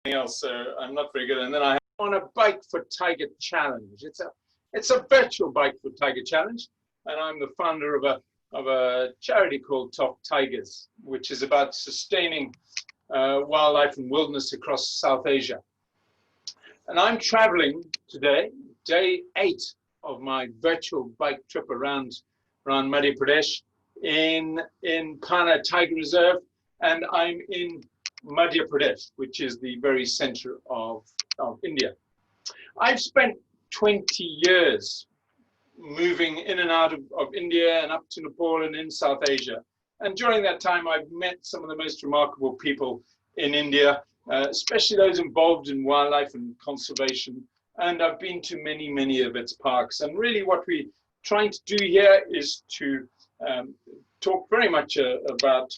else, so I'm not very good. And then I have on a Bike for Tiger challenge. It's a virtual Bike for Tiger challenge, and I'm the founder of a charity called Top Tigers, which is about sustaining wildlife and wilderness across South Asia. And I'm traveling today, day 8 of my virtual bike trip around Madhya Pradesh in Panna Tiger Reserve, and I'm in Madhya Pradesh, which is the very center of India. I've spent 20 years moving in and out of India and up to Nepal and in South Asia. And during that time, I've met some of the most remarkable people in India, especially those involved in wildlife and conservation. And I've been to many, many of its parks. And really what we're trying to do here is to talk very much about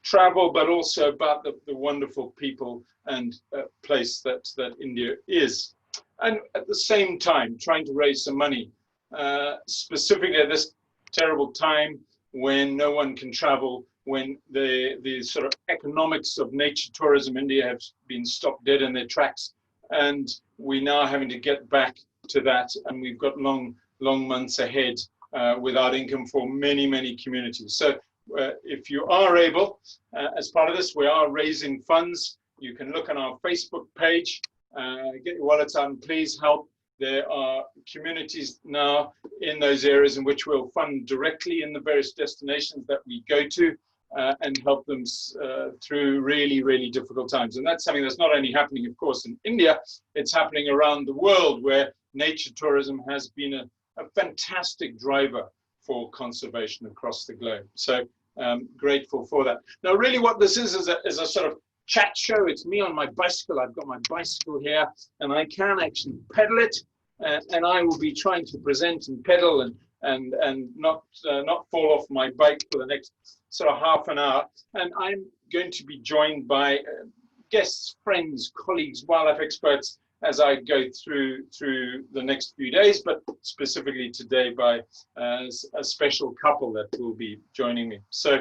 travel, but also about the wonderful people and place that India is. And at the same time, trying to raise some money, specifically at this terrible time when no one can travel, when the sort of economics of nature tourism in India have been stopped dead in their tracks. And we're now having to get back to that. And we've got long months ahead without income for many, many communities. So if you are able, as part of this, we are raising funds. You can look on our Facebook page, get your wallets out and please help. There are communities now in those areas in which we'll fund directly in the various destinations that we go to and help them through really, really difficult times. And that's something that's not only happening, of course, in India, it's happening around the world where nature tourism has been a fantastic driver for conservation across the globe. So grateful for that. Now, really what this is a sort of chat show. It's me on my bicycle. I've got my bicycle here and I can actually pedal it, and I will be trying to present and pedal and not fall off my bike for the next sort of half an hour. And I'm going to be joined by guests, friends, colleagues, wildlife experts as I go through the next few days, but specifically today by a special couple that will be joining me. So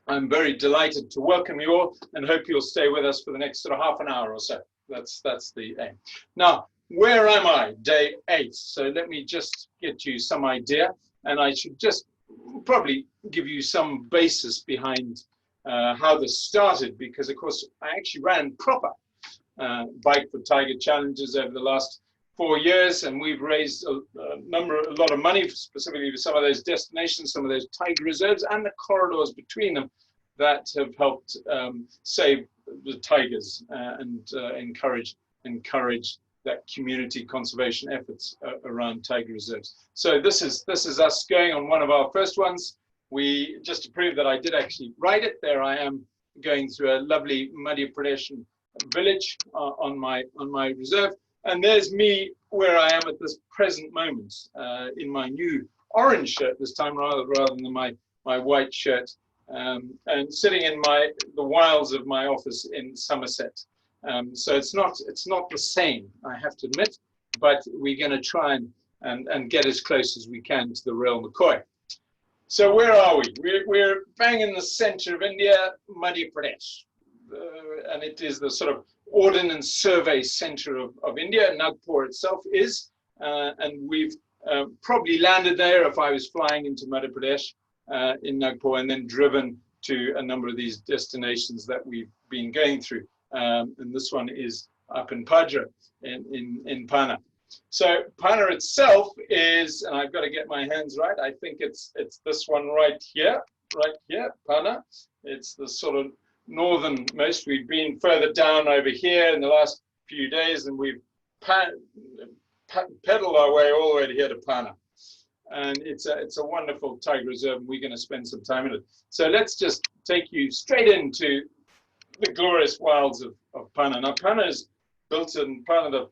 I'm very delighted to welcome you all and hope you'll stay with us for the next sort of half an hour or so. That's the aim. Now, where am I? Day 8. So let me just get you some idea, and I should just probably give you some basis behind how this started, because of course I actually ran proper Bike for Tiger challenges over the last 4 years, and we've raised a lot of money specifically for some of those destinations, some of those tiger reserves and the corridors between them that have helped save the tigers and encourage that community conservation efforts around tiger reserves. So this is us going on one of our first ones. We just to prove that I did actually write it. There I am going through a lovely Madhya Pradesh village on my reserve. And there's me where I am at this present moment in my new orange shirt this time rather than my white shirt, and sitting in the wilds of my office in Somerset. So it's not the same, I have to admit, but we're going to try and get as close as we can to the real McCoy. So where are we? We're bang in the center of India, Madhya Pradesh. And it is the sort of Ordnance Survey Center of India. Nagpur itself is, and we've probably landed there if I was flying into Madhya Pradesh in Nagpur, and then driven to a number of these destinations that we've been going through. And this one is up in Padra in Panna. So Panna itself is, and I've got to get my hands right, I think it's this one right here, Panna. It's the sort of northernmost. We've been further down over here in the last few days, and we've pedaled our way all the way to here to Panna. And it's a wonderful tiger reserve, and we're going to spend some time in it. So let's just take you straight into the glorious wilds of Panna. Now, Panna is built in part of the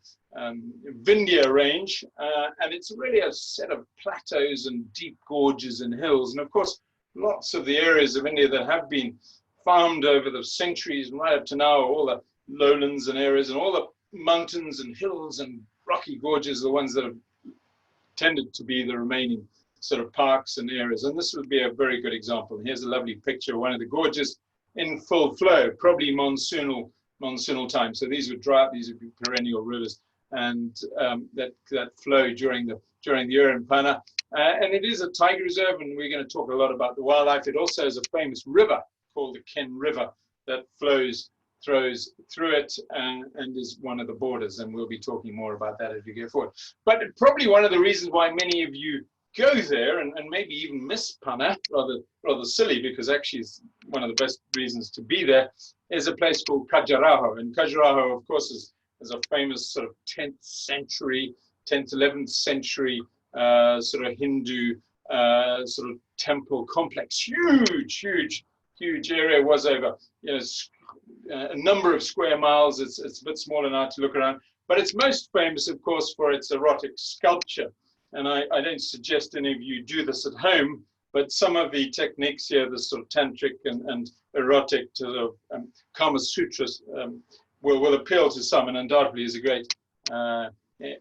Vindhya range, and it's really a set of plateaus and deep gorges and hills. And of course, lots of the areas of India that have been farmed over the centuries and right up to now, all the lowlands and areas and all the mountains and hills and rocky gorges are the ones that have tended to be the remaining sort of parks and areas. And this would be a very good example. Here's a lovely picture of one of the gorges in full flow, probably monsoonal monsoonal time. So these would dry up, these would be perennial rivers, and that flow during the year in Panna. And it is a tiger reserve, and we're going to talk a lot about the wildlife. It also has a famous river called the Ken River that throws through it and is one of the borders, and we'll be talking more about that as we go forward. But probably one of the reasons why many of you go there and maybe even miss Panna, rather silly, because actually it's one of the best reasons to be there, is a place called Khajuraho. And Khajuraho, of course, is a famous sort of 10th, 11th century sort of Hindu sort of temple complex. Huge area. Was over a number of square miles. It's a bit smaller now to look around, but it's most famous, of course, for its erotic sculpture. And I don't suggest any of you do this at home, but some of the techniques here, the sort of tantric and erotic to the Kama Sutras, will appeal to some, and undoubtedly is a great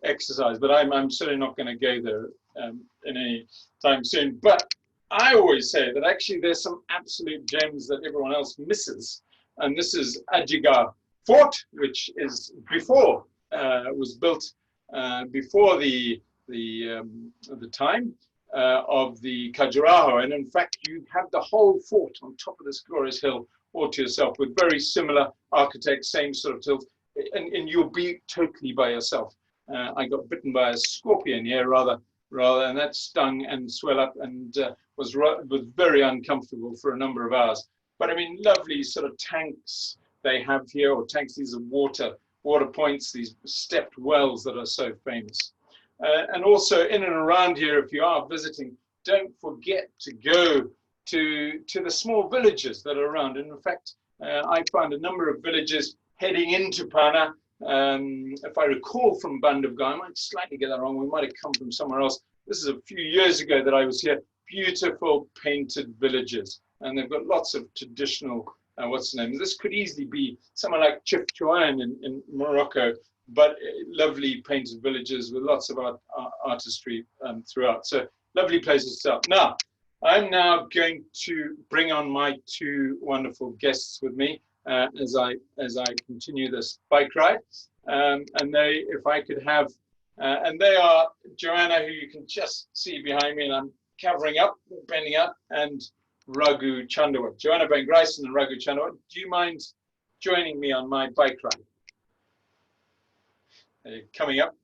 exercise. But I'm certainly not going to go there in any time soon. But I always say that actually there's some absolute gems that everyone else misses. And this is Ajigar Fort, which is was built before the time of the Khajuraho. And in fact, you have the whole fort on top of this glorious hill all to yourself, with very similar architects, same sort of tilts, and you'll be totally by yourself. I got bitten by a scorpion here, rather, and that stung and swelled up and was very uncomfortable for a number of hours. But I mean, lovely sort of tanks they have here, or tanks, these are water points, these stepped wells that are so famous. And also in and around here, if you are visiting, don't forget to go to the small villages that are around. And in fact, I found a number of villages heading into Panna. If I recall from Bandhavgarh, I might slightly get that wrong, we might have come from somewhere else. This is a few years ago that I was here. Beautiful painted villages, and they've got lots of traditional, what's the name? This could easily be somewhere like Chefchaouen in Morocco, but lovely painted villages with lots of artistry throughout. So lovely places to start. Now, I'm now going to bring on my two wonderful guests with me as I continue this bike ride. And they, if I could have, and they are Joanna, who you can just see behind me, and I'm covering up, bending up, and Raghu Chundawat. Joanna Van Gruisen and Raghu Chundawat, do you mind joining me on my bike ride? Coming up.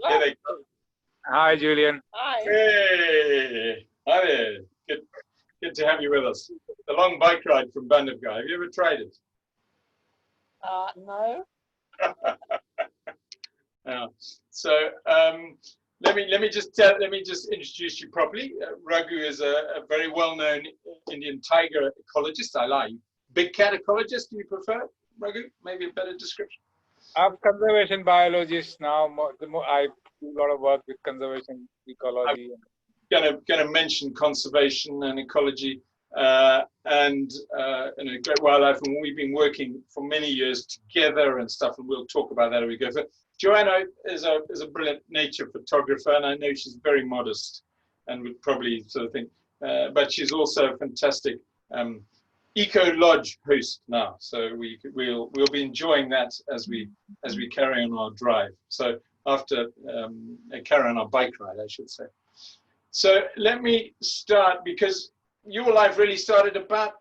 Here they go. Hi, Julian. Hi. Hey, hi there. Good to have you with us. The long bike ride from Bandhavgarh. Have you ever tried it? No. So let me just introduce you properly. Raghu is a very well-known Indian tiger ecologist. I lie. Big cat ecologist. Do you prefer, Raghu? Maybe a better description. I'm conservation biologist now. I do a lot of work with conservation ecology. I'm gonna mention conservation and ecology and great wildlife, and we've been working for many years together and stuff, and we'll talk about that as we go. So Joanna is a brilliant nature photographer, and I know she's very modest and would probably sort of think, but she's also a fantastic Eco Lodge host now. So we'll be enjoying that as we carry on our drive. So after carry on our bike ride, I should say. So let me start, because your life really started about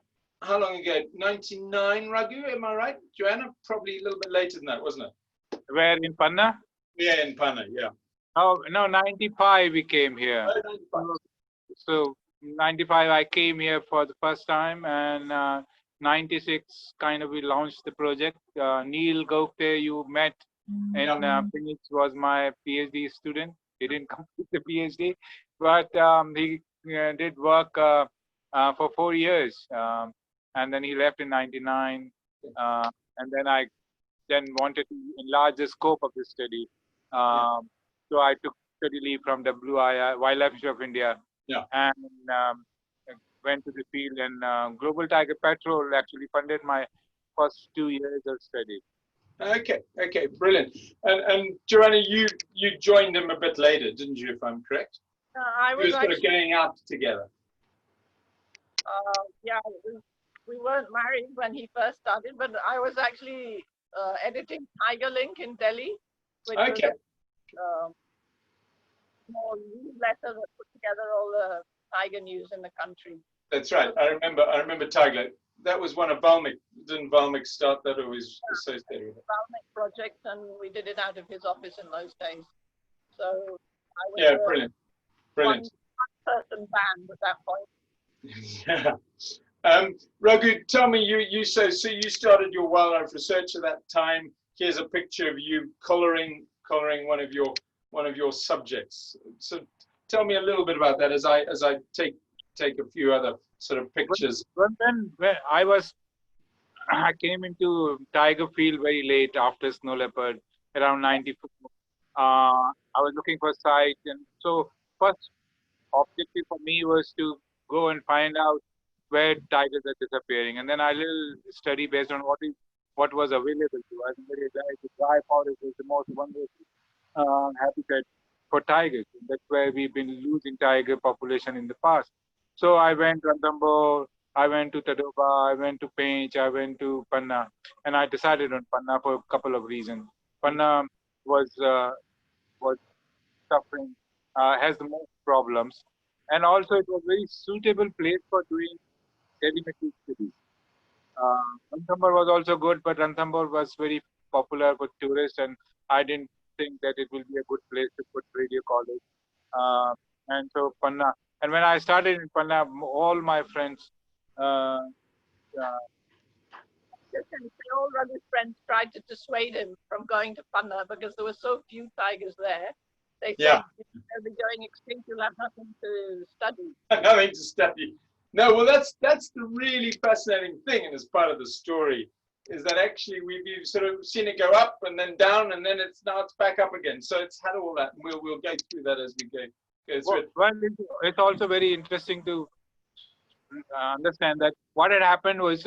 how long ago? 99, Raghu, am I right? Joanna, probably a little bit later than that, wasn't it? Where, in Panna? Yeah, in Panna, yeah. Oh, no, 95 we came here. Oh, 95. So 95 I came here for the first time, and 96 kind of we launched the project. Neil Gupte, you met in Phoenix, was my PhD student. He didn't complete the PhD, but he did work for 4 years, and then he left in 99, and then I wanted to enlarge the scope of the study. So I took study leave from WII, Wildlife Institute of India, and went to the field, and Global Tiger Patrol actually funded my first 2 years of study. Okay, brilliant. And Joanna, you joined them a bit later, didn't you, if I'm correct? I was sort of going out together. Yeah, we weren't married when he first started, but I was actually editing Tiger Link in Delhi, which was Okay, a small newsletter that put together all the tiger news in the country. that's right. I remember Tiger. That was one of Valmik. Didn't Valmik start that, or was associated with it? Valmik project, and we did it out of his office in those days. So I was Yeah, brilliant. one person band at that point. Yeah. Raghu, tell me, you so you started your wildlife research at that time. Here's a picture of you coloring one of your subjects. So tell me a little bit about that as I take a few other sort of pictures. When I came into tiger field very late after snow leopard around 94. I was looking for sites, and so first objective for me was to go and find out where tigers are disappearing, and then I little study based on what was available to us. The dry forest is the most wonderful habitat for tigers. That's where we've been losing tiger population in the past. So I went to Ranthambore, I went to Tadoba, I went to Pench, I went to Panna, and I decided on Panna for a couple of reasons. Panna was suffering, has the most problems, and also it was very suitable place for doing telemetry studies. Ranthambore was also good, but Ranthambore was very popular for tourists, and I didn't think that it will be a good place to put radio college. And so Panna, and when I started in Panna, all my friends, uh, All Raghu's friends tried to dissuade him from going to Panna because there were so few tigers there. They said, "They'll be going extinct. You'll have nothing to study." Nothing to study. No, well, that's the really fascinating thing, and as part of the story, is that actually we've sort of seen it go up and then down, and then it's back up again. So it's had all that, and we'll go through that as we go through it. Well, it's also very interesting to understand that what had happened was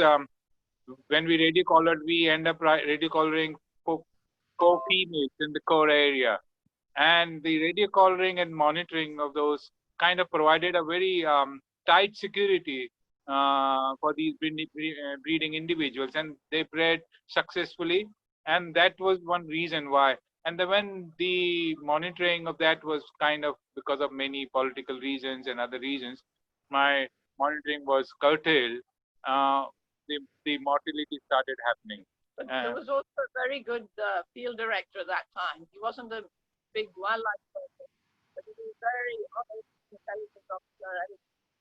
when we radio collared, we end up radio collaring four females in the core area, and the radio collaring and monitoring of those kind of provided a very tight security for these breeding individuals, and they bred successfully, and that was one reason why. And then when the monitoring of that was kind of because of many political reasons and other reasons, my monitoring was curtailed. The mortality started happening. But there was also a very good field director at that time. He wasn't a big wildlife person, but he was very honest, intelligent officer. And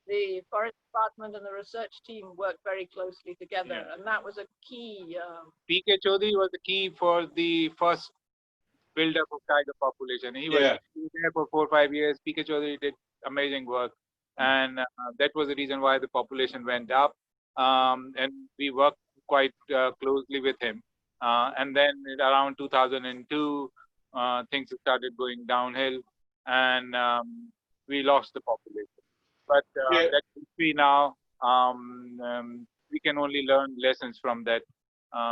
the forest department and the research team worked very closely together, and that was a key. P.K. Chaudhary was the key for the first build-up of tiger population. He was there for 4 or 5 years. P.K. Chaudhary did amazing work, and that was the reason why the population went up. And we worked quite closely with him. And then around 2002, things started going downhill, and we lost the population. But that history now, we can only learn lessons from that.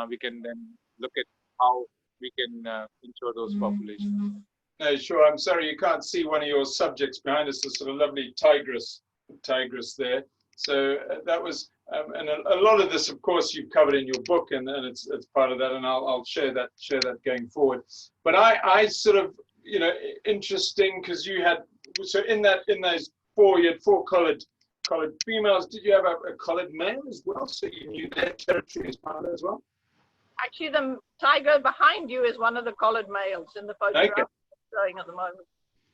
We can then look at how we can ensure those populations. No, sure. I'm sorry you can't see one of your subjects behind us, the sort of lovely tigress there. So that was, and a lot of this, of course, you've covered in your book, and it's part of that, and I'll share that going forward. But I sort of, interesting, because you had, so in those four, you had four collared females. Did you have a collared male as well? So you knew their territory as part of that as well? Actually, the tiger behind you is one of the collared males in the photograph showing at the moment.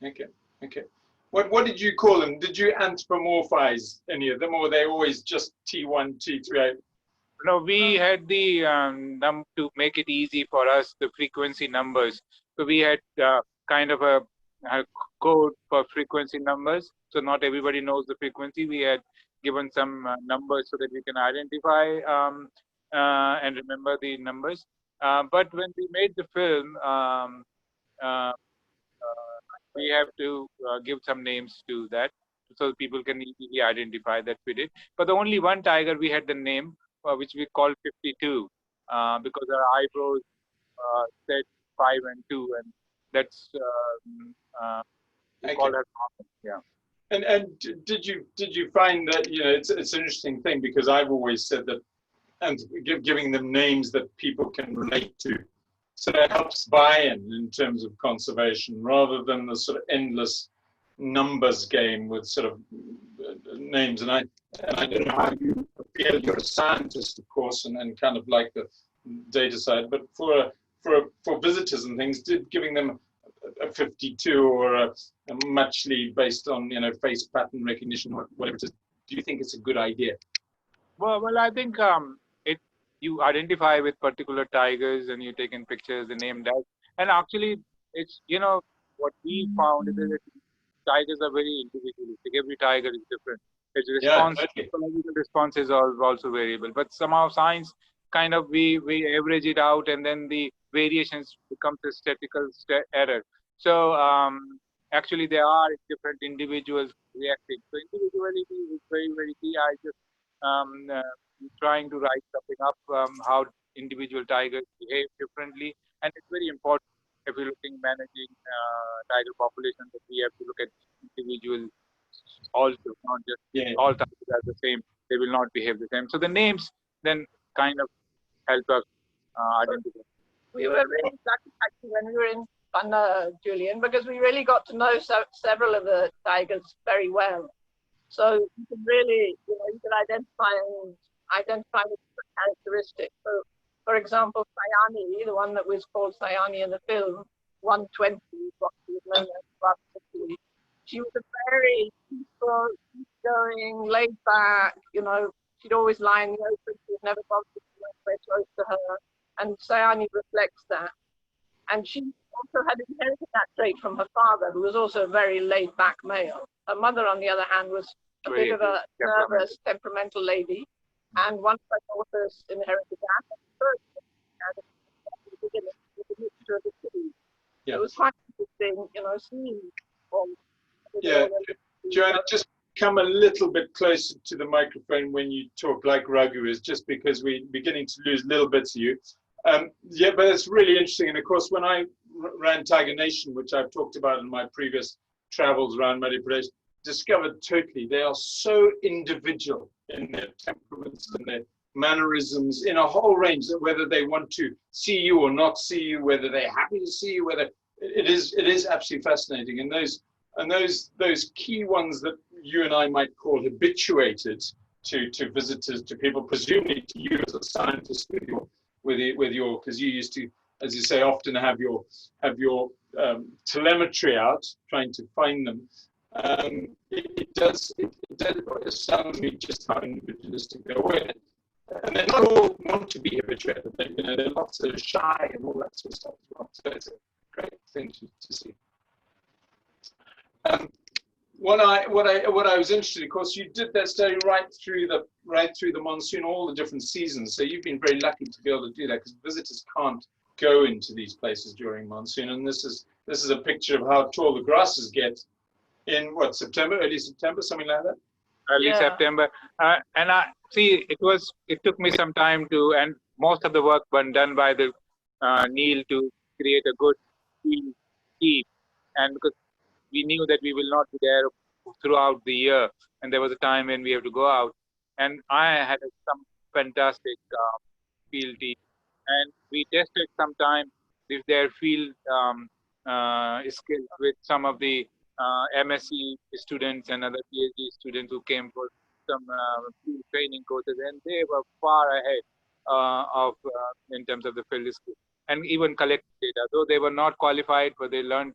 Okay. What did you call them? Did you anthropomorphize any of them, or were they always just T1, T3? No, we had the to make it easy for us, the frequency numbers. So we had kind of a code for frequency numbers. So not everybody knows the frequency. We had given some numbers so that we can identify and remember the numbers. But when we made the film, we have to give some names to that so people can easily identify that we did. But the only one tiger we had the name, which we called 52, because our eyebrows said 5 and 2, and that's we call her. Yeah. Did you find that, you know, it's an interesting thing, because I've always said that, and giving them names that people can relate to, so that helps buy-in terms of conservation, rather than the sort of endless numbers game with sort of names. And I don't know how you feel. You're a scientist, of course, and kind of like the data side. But for visitors and things, giving them a 52 or a muchly based on, you know, face pattern recognition, whatever it is, do you think it's a good idea? Well, I think you identify with particular tigers and you take in pictures, the name that, and actually it's, you know, what we found is that tigers are very individualistic. Every tiger is different. Its response, psychological response is also variable. But somehow science kind of we average it out, and then the variations becomes a statistical error. So actually there are different individuals reacting. So individuality is very, very key. I just trying to write something up how individual tigers behave differently, and it's very important if we're looking managing tiger population, that we have to look at individuals also, not just all tigers are the same. They will not behave the same. So the names then kind of help us identify. We were really lucky actually when we were in Panna, Julian, because we really got to know several of the tigers very well. So you can really, you know, you can identify the different characteristics. So, for example, Sayani, the one that was called Sayani in the film, 120, what she was known as, she was a very peaceful, going, laid back, you know, she'd always lie in the open, she was never bothered to go very close to her, and Sayani reflects that. And she also had inherited that trait from her father, who was also a very laid-back male. Her mother, on the other hand, was a bit of a nervous, temperamental lady, and one of her daughters inherited that. And the first had a mixture of the two. It was quite interesting, you know, seeing all. Joanna, just come a little bit closer to the microphone when you talk, like Raghu is, just because we're beginning to lose little bits of you. Yeah, but it's really interesting. And of course, when I ran Tiger Nation, which I've talked about in my previous travels around Madhya Pradesh, discovered totally they are so individual in their temperaments and their mannerisms, in a whole range, that whether they want to see you or not see you, whether they're happy to see you, whether it is absolutely fascinating. And those key ones that you and I might call habituated to visitors, to people, presumably to you as a scientist with your, because you used to, as you say, often have your telemetry out trying to find them. It does astound me just how individualistic they were. And they're not all want to be habituated. You know, they're lots of shy and all that sort of stuff as well. So it's a great thing to see. What I was interested, of course, you did that study right through the monsoon, all the different seasons. So you've been very lucky to be able to do that, because visitors can't go into these places during monsoon. And this is a picture of how tall the grasses get in September, early September, something like that. Early September, and I see it took me some time to, and most of the work was done by the Neil to create a good team, and because we knew that we will not be there throughout the year, and there was a time when we have to go out, and I had some fantastic field team, and we tested sometime with their field skills with some of the MSc students and other PhD students who came for some field training courses, and they were far ahead in terms of the field skills, and even collect data, though they were not qualified, but they learned.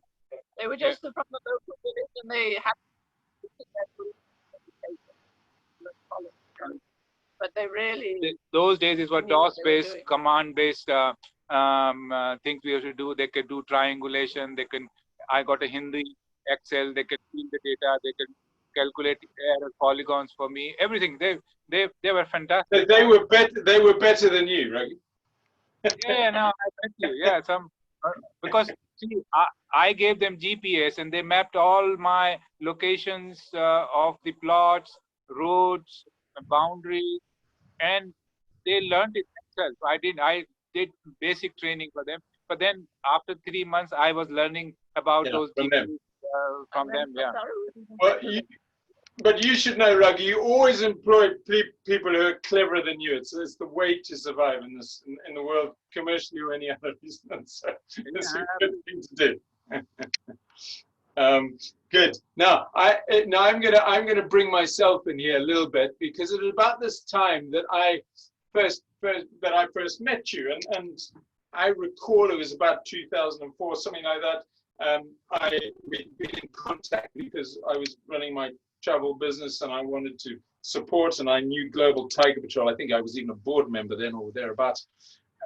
They were just from the local village, and they had but they really. Those days it was DOS-based, command-based things we have to do. They could do triangulation. I got a Hindi Excel. They could fill the data. They could calculate error polygons for me. Everything. They were fantastic. They were better than you, right? Yeah, no, I bet you. Yeah, because see, I gave them GPS, and they mapped all my locations of the plots, roads, boundaries, and they learned it themselves. I did basic training for them, but then after 3 months, I was learning about those GPS from them. Yeah. Well, But you should know, Raghu, you always employ people who are cleverer than you. It's the way to survive in this in the world, commercially or any other reason. So it's a good thing to do. Good. Now I'm gonna bring myself in here a little bit, because it was about this time that I first met you, and I recall it was about 2004, something like that. We'd been in contact because I was running my travel business and I wanted to support, and I knew Global Tiger Patrol. I think I was even a board member then or thereabouts.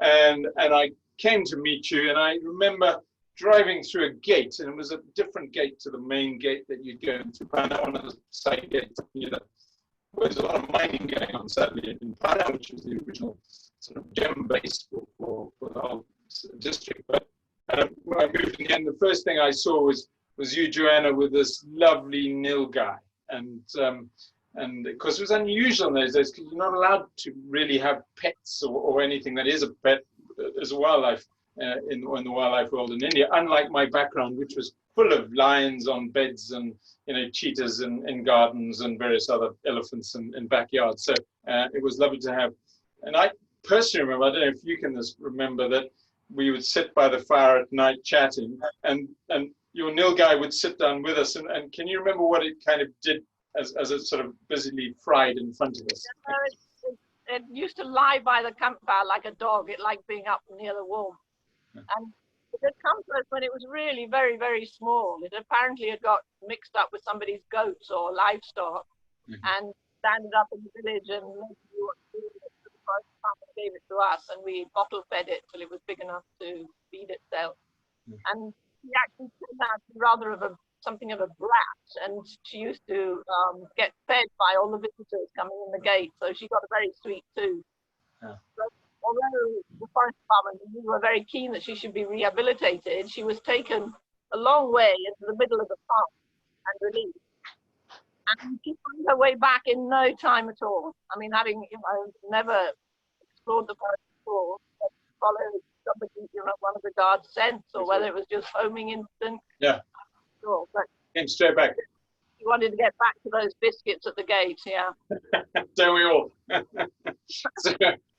And I came to meet you, and I remember driving through a gate, and it was a different gate to the main gate that you'd go into Panna, one of the side gates. You know, there was a lot of mining going on sadly in Panna, which was the original sort of gem base for the whole district. But when I moved in, the first thing I saw was you, Joanna, with this lovely nil guy. And of course it was unusual in those days, because you're not allowed to really have pets or anything that is a pet as a wildlife in the wildlife world in India, unlike my background, which was full of lions on beds and cheetahs in gardens and various other elephants in backyards. So it was lovely to have. And I personally remember, I don't know if you can remember, that we would sit by the fire at night chatting, and your nil guy would sit down with us, and can you remember what it kind of did as it sort of busily fried in front of us? It used to lie by the campfire like a dog. It liked being up near the warmth. And it had come to us when it was really very, very small. It apparently had got mixed up with somebody's goats or livestock, and landed up in the village, and the forest department gave it to us, and we bottle fed it till it was big enough to feed itself. And she actually turned out to be rather of something of a brat, and she used to get fed by all the visitors coming in the gate, so she got a very sweet tooth. But although the forest department were very keen that she should be rehabilitated, she was taken a long way into the middle of the farm and released. And she found her way back in no time at all. I mean, having never explored the forest before, but followed somebody, one of the guards' scents, or whether it was just homing instinct. Yeah. Sure, but came straight back. She wanted to get back to those biscuits at the gate, yeah. Don't we all?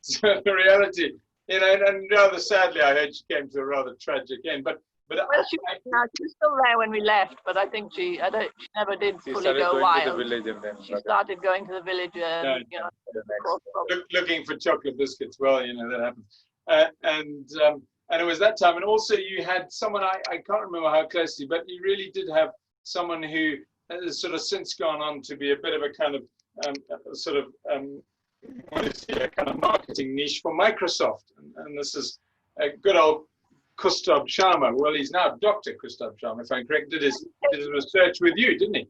so the reality, and rather sadly, I heard she came to a rather tragic end. But well, she was still there when we left, but I think she never did fully go wild. To the village and then she started going to the village, looking for chocolate biscuits. Well, that happens. And it was that time. And also you had someone, I can't remember how closely, but you really did have someone who has sort of since gone on to be a bit of a kind of a kind of marketing niche for Microsoft. And this is a good old Kustab Sharma. Well, he's now Dr. Kustab Sharma, if I'm correct, did his research with you, didn't he?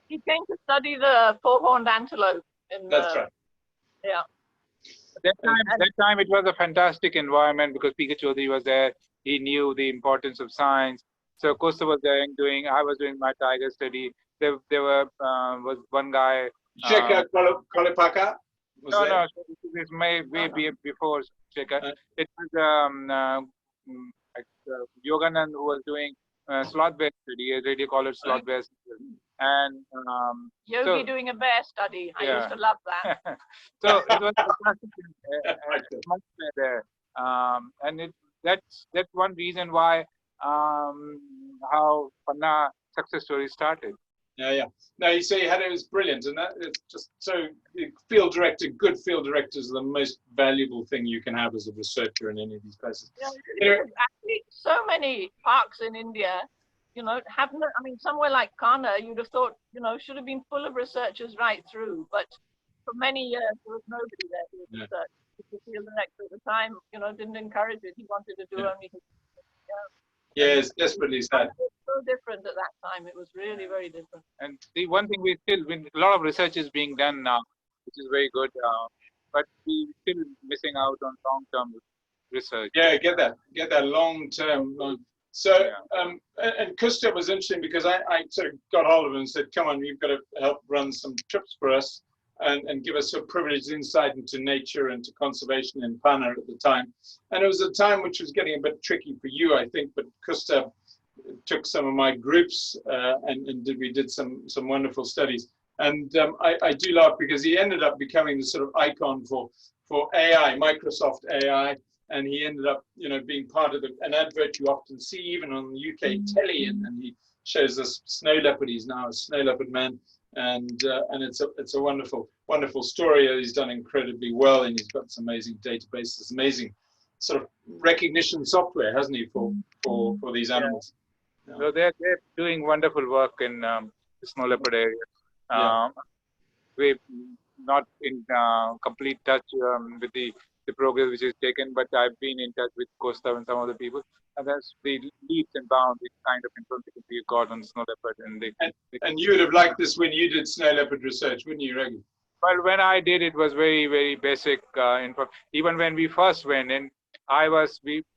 He came to study the four-horned antelope. That's right. Yeah. That time it was a fantastic environment because P.K. Chaudhary was there. He knew the importance of science. So Costa was there I was doing my tiger study. There was one guy. Shekhar Kolipaka? No, this may be before Shekhar. It was Yoganand who was doing sloth bear study, a radio collar sloth bear study. And Yogi doing a bear study. I used to love that. So it was fantastic atmosphere there. And that's one reason why how Panna success story started. Yeah. No, you say it was brilliant, and that is just so. Good field directors are the most valuable thing you can have as a researcher in any of these places. Actually, so many parks in India, somewhere like Kanha, you'd have thought, should have been full of researchers right through, but for many years there was nobody there doing research. The field director at the time, didn't encourage it. He wanted to do only his. Yes, desperately sad. It was so different at that time. It was really very different. And the one thing a lot of research is being done now, which is very good, but we're still missing out on long-term research. Yeah, get that long-term. So, and Kustab was interesting because I sort of got hold of him and said, come on, you've got to help run some trips for us and give us a privileged insight into nature and to conservation in Panna at the time. And it was a time which was getting a bit tricky for you, I think, but Kustab took some of my groups and we did some wonderful studies. And I do laugh because he ended up becoming the sort of icon for AI, Microsoft AI, and he ended up, being part of an advert you often see even on the UK telly, and he shows us snow leopard. He's now a snow leopard man, and it's a wonderful story. He's done incredibly well, and he's got some amazing databases, amazing sort of recognition software, hasn't he, for these animals? Yeah. So they're doing wonderful work in the snow leopard area. We're not in complete touch with the progress which is taken, but I've been in touch with Costa and some other people, and that's the leaps and bounds, the kind of information we got on snow leopard. And you would have liked this when you did snow leopard research, wouldn't you, Raghu? Well, when I did, it was very, very basic info. Even when we first went in,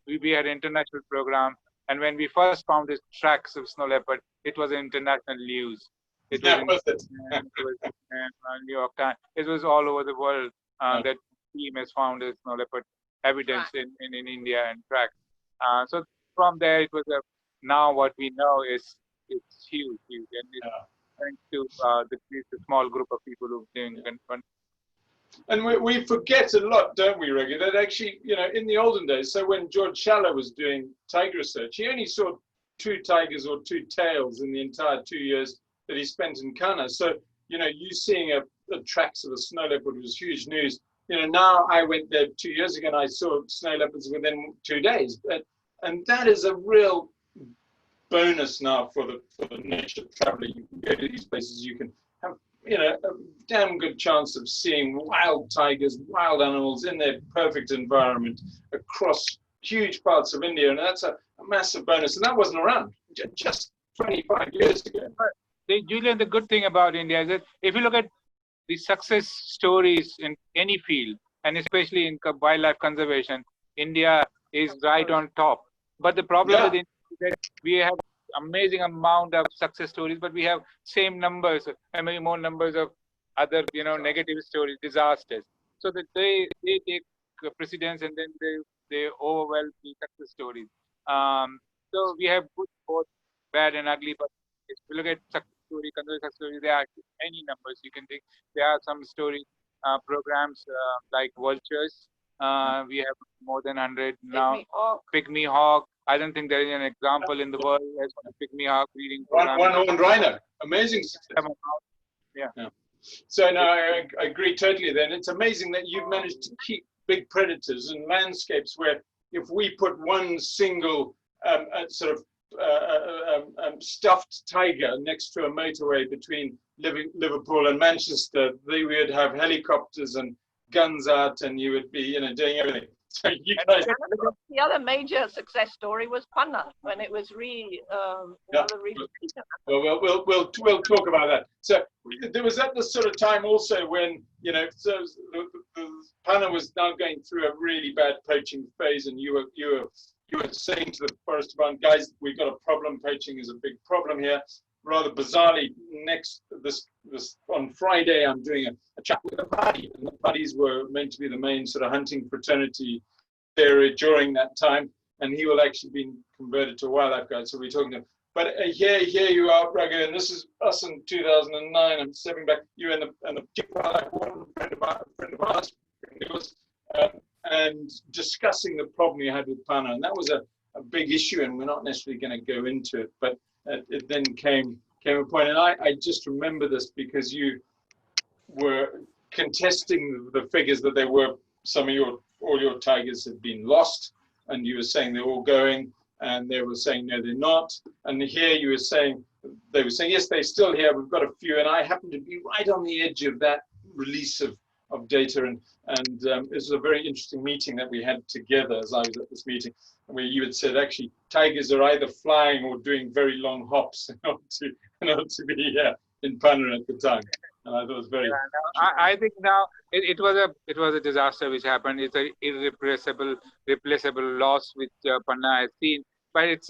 we had an international program, and when we first found these tracks of snow leopard, it was international news. It was New York Times. It was all over the world that team has found a snow leopard evidence in India and tracks. So from there, it was now what we know is it's huge, and it's thanks to the small group of people who've doing. And we forget a lot, don't we, Raghu, that actually, in the olden days, so when George Schaller was doing tiger research, he only saw 2 tigers or 2 tails in the entire 2 years that he spent in Kanha. So, you seeing a tracks of a snow leopard was huge news. Now I went there 2 years ago and I saw snow leopards within 2 days. And that is a real bonus now for the nature traveler. You can go to these places, you can have, a damn good chance of seeing wild tigers, wild animals in their perfect environment across huge parts of India. And that's a massive bonus. And that wasn't around just 25 years ago. Julian, the good thing about India is that if you look at the success stories in any field, and especially in wildlife conservation, India is right on top. But the problem with India is that we have amazing amount of success stories, but we have same numbers, and maybe more numbers of other, negative stories, disasters. So that they take precedence, and then they overwhelm the success stories. So we have good, both bad and ugly, but if you look at success story, conservation story, there are many numbers you can take. There are some story programs like vultures. We have more than 100 now. Pygmy hawk. I don't think there is an example in the world as a pygmy hawk breeding program. One-horned rhino. Amazing success. Yeah. So no, I agree totally. Then it's amazing that you've managed to keep big predators in landscapes where if we put one single sort of stuffed tiger next to a motorway between Liverpool and Manchester, they would have helicopters and guns out, and you would be, doing everything. So you guys. The other major success story was Panna when it was We'll talk about that. So there was at the sort of time also when so the Panna was now going through a really bad poaching phase, and you were saying to the forest department, guys, we've got a problem. Poaching is a big problem here. Rather bizarrely, this on Friday, I'm doing a chat with the Paddy, and the Paddies were meant to be the main sort of hunting fraternity area during that time, and he will actually be converted to a wildlife guide, so we're talking to him. But here you are, Raghu, and this is us in 2009. I'm stepping back, you and the chief wildlife warden, friend of ours, and discussing the problem you had with Panna, and that was a big issue, and we're not necessarily going to go into it, but it then came a point, and I just remember this because you were contesting the figures that there were all your tigers had been lost, and you were saying they're all going, and they were saying no, they're not, and here you were saying they were saying yes, they're still here. We've got a few, and I happened to be right on the edge of that release of data, and it was a very interesting meeting that we had together as I was at this meeting, where you had said actually tigers are either flying or doing very long hops in order to be here in Panna at the time. And I thought it was very. I think now it was a disaster which happened. It's an irreplaceable loss which Panna has seen, but it's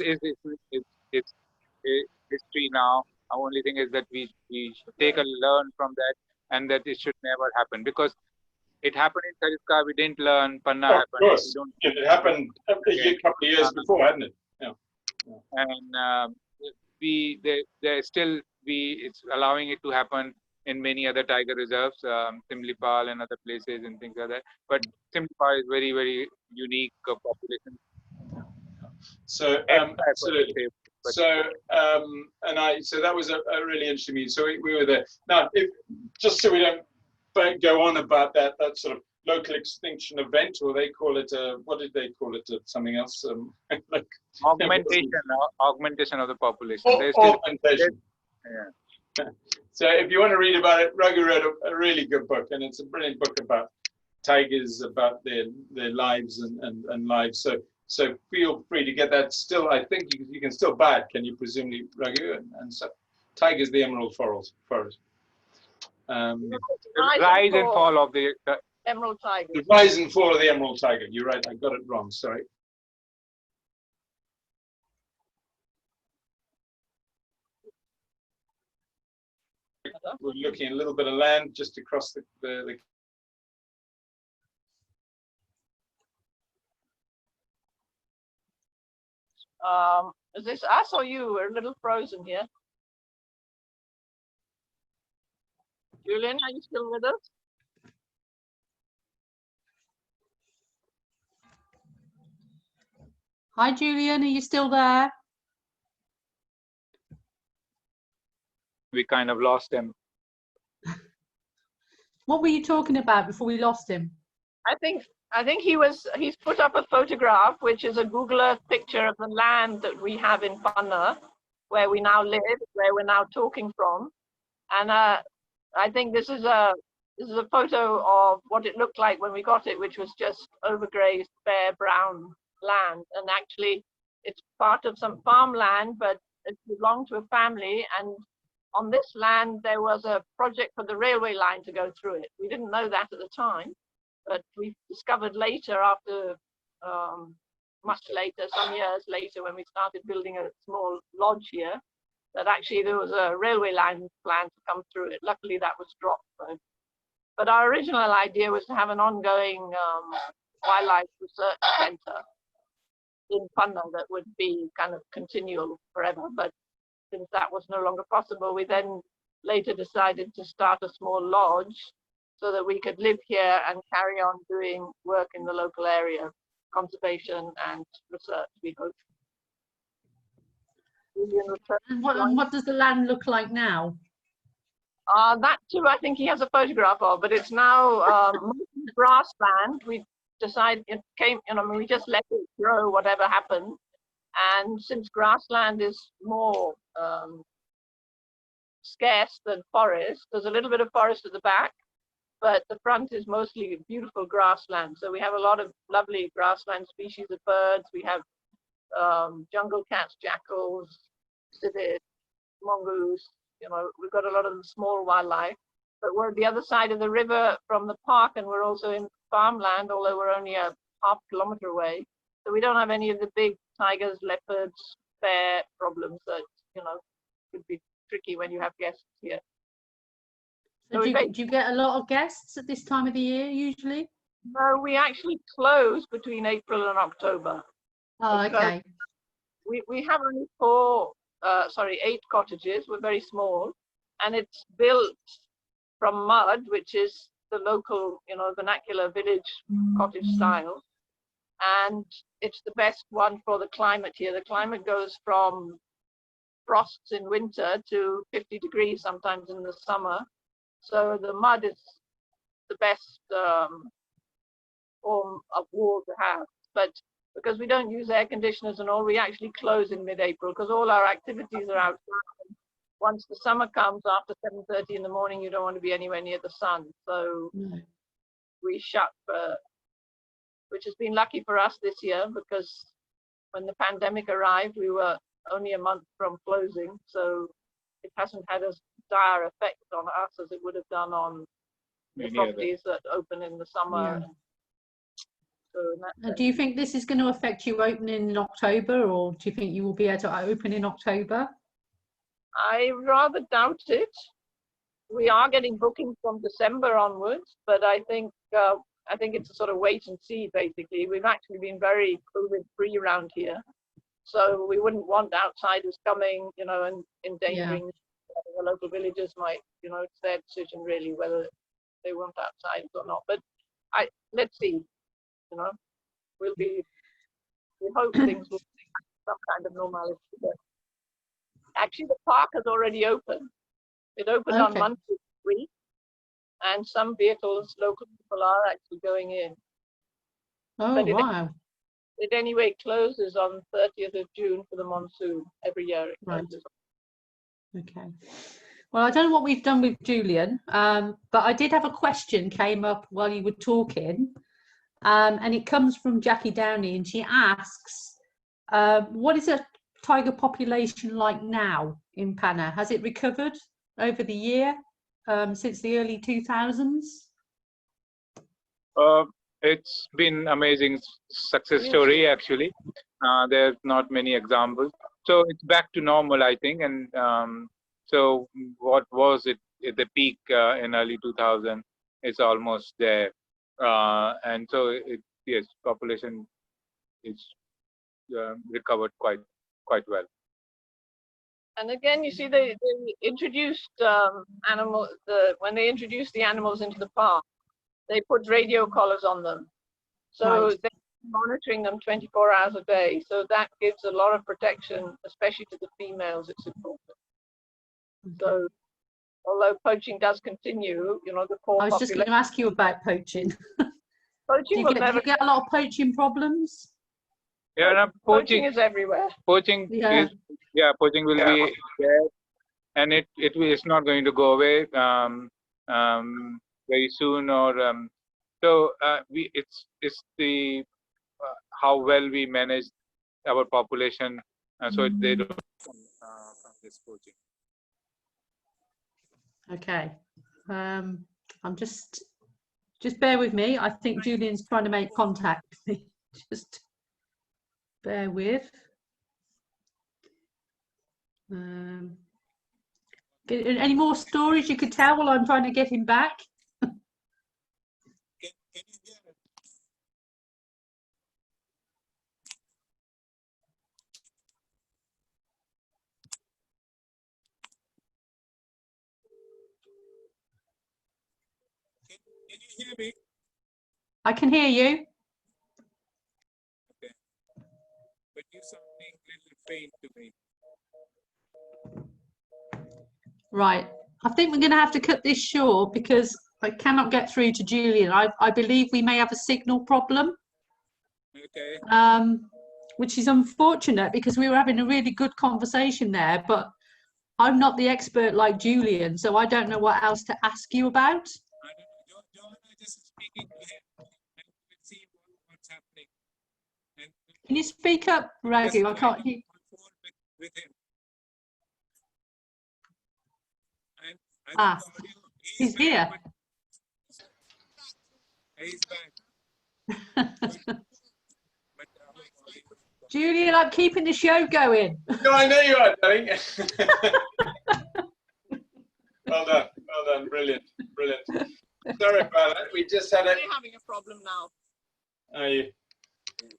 history now. Our only thing is that we should take a learn from that, and that it should never happen, because it happened in Sariska. We didn't learn. Panna happened. Of course, it happened a couple of years before, hadn't it? Yeah. And it's allowing it to happen. in many other tiger reserves, Simlipal and other places and things like that. But Simlipal is very, very unique population. So absolutely. So so that was a really interesting meeting. So we were there. Now, just so we don't go on about that sort of local extinction event, or they call it what did they call it? Something else? Like, augmentation of the population. Augmentation. Yeah. So if you want to read about it, Raghu wrote a really good book, and it's a brilliant book about tigers, about their lives and lives. So feel free to get that. Still, I think you can still buy it. Can you, presumably, Raghu? And so, Tigers, the Emerald Forest. The rise and fall of the emerald tiger. The rise and fall of the emerald tiger. You're right. I got it wrong. Sorry. We're looking at a little bit of land just across the Is this us or you? We're a little frozen here. Julian, are you still with us? Hi, Julian, are you still there? We kind of lost him. What were you talking about before we lost him? I think he's put up a photograph, which is a Google Earth picture of the land that we have in Panna, where we now live, where we're now talking from. And I think this is a photo of what it looked like when we got it, which was just overgrazed, bare brown land. And actually, it's part of some farmland, but it belonged to a family. And on this land, there was a project for the railway line to go through it. We didn't know that at the time, but we discovered later, after much later, some years later, when we started building a small lodge here, that actually there was a railway line plan to come through it. Luckily, that was dropped. But our original idea was to have an ongoing wildlife research center in Panna that would be kind of continual forever. But since that was no longer possible, we then later decided to start a small lodge so that we could live here and carry on doing work in the local area, conservation and research, we hope. And what does the land look like now? That too, I think he has a photograph of, but it's now grassland. We decided it came, we just let it grow, whatever happened. And since grassland is more scarce than forest, there's a little bit of forest at the back, but the front is mostly beautiful grassland. So we have a lot of lovely grassland species of birds. We have jungle cats, jackals, civet, mongoose. We've got a lot of the small wildlife. But we're at the other side of the river from the park, and we're also in farmland, although we're only a half kilometer away. So we don't have any of the big tigers, leopards, bear problems that, could be tricky when you have guests here. So do you get a lot of guests at this time of the year, usually? No, we actually close between April and October. Oh, okay. We have only 8 cottages. We're very small, and it's built from mud, which is the local, vernacular village cottage style. And it's the best one for the climate here. The climate goes from frosts in winter to 50 degrees sometimes in the summer. So the mud is the best form of wall to have. But because we don't use air conditioners and all, we actually close in mid-April because all our activities are outside. Once the summer comes, after 7:30 in the morning, you don't want to be anywhere near the sun. So we shut, which has been lucky for us this year because when the pandemic arrived, we were only a month from closing. So it hasn't had as dire effect on us as it would have done on the properties that open in the summer. Yeah. So do you think this is going to affect you opening in October, or do you think you will be able to open in October? I rather doubt it. We are getting bookings from December onwards, but I think it's a sort of wait and see, basically. We've actually been very COVID-free around here. So we wouldn't want outsiders coming, and endangering the local villagers might, it's their decision really whether they want outside or not. But let's see, we hope things will some kind of normality. But actually, the park has already opened. It opened on Monday week, and some vehicles, local people are actually going in. Oh, but wow. It anyway closes on 30th of June for the monsoon. Every year it closes. Right. Okay. Well, I don't know what we've done with Julian, but I did have a question came up while you were talking, and it comes from Jackie Downey, and she asks, what is a tiger population like now in Panna? Has it recovered over the year since the early 2000s? It's been amazing success story actually. There's not many examples, so it's back to normal, I think. And so what was it at the peak in early 2000 is almost there, and so yes, population is recovered quite well. And again, you see, they introduced when they introduced the animals into the park, they put radio collars on them. So they're monitoring them 24 hours a day. So that gives a lot of protection, especially to the females. It's important. So although poaching does continue, the core I was just going to ask you about poaching. Poaching do you get a lot of poaching problems? Yeah, no, poaching is everywhere. Poaching poaching will be there, and it is not going to go away very soon. Or it's the how well we manage our population, so they don't come from this poaching. Okay, I'm just bear with me. I think Julian's trying to make contact with me. Just bear with. Any more stories you could tell while I'm trying to get him back? Can you hear me? I can hear you. Okay. But you're sounding a little faint to me. Right. I think we're going to have to cut this short because I cannot get through to Julian. I believe we may have a signal problem. Okay. Which is unfortunate because we were having a really good conversation there, but I'm not the expert like Julian, so I don't know what else to ask you about. I don't know. Joanna just speaking to him and we'll see what's happening. And can you speak up, Raghu? I can't hear. With him. He's here. He's back. Julian, I'm keeping the show going. No, I know you are, darling. Well done, brilliant. Sorry about that. We just had We're having a problem now. We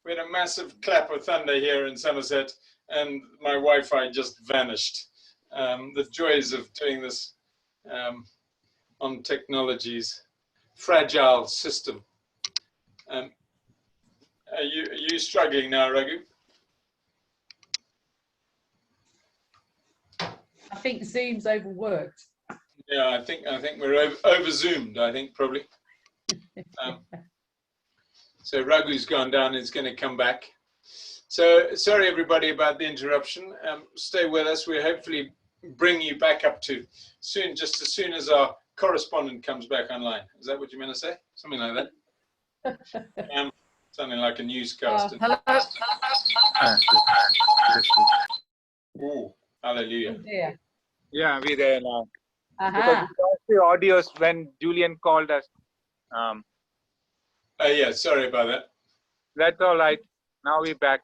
had a massive clap of thunder here in Somerset, and my Wi-Fi just vanished. The joys of doing this on technology's fragile system. Are you struggling now, Raghu? I think Zoom's overworked. Yeah, I think we're over zoomed. I think probably. So Raghu's gone down. It's going to come back. So sorry everybody about the interruption. Stay with us. We'll hopefully bring you back up to soon, just as soon as our correspondent comes back online. Is that what you meant to say? Something like that. Something like a newscast. Hello. Oh, hallelujah. Yeah. Yeah, we're there now. Uh-huh. Because we lost the audios when Julian called us. Yeah, sorry about that. That's all right. Now we're back.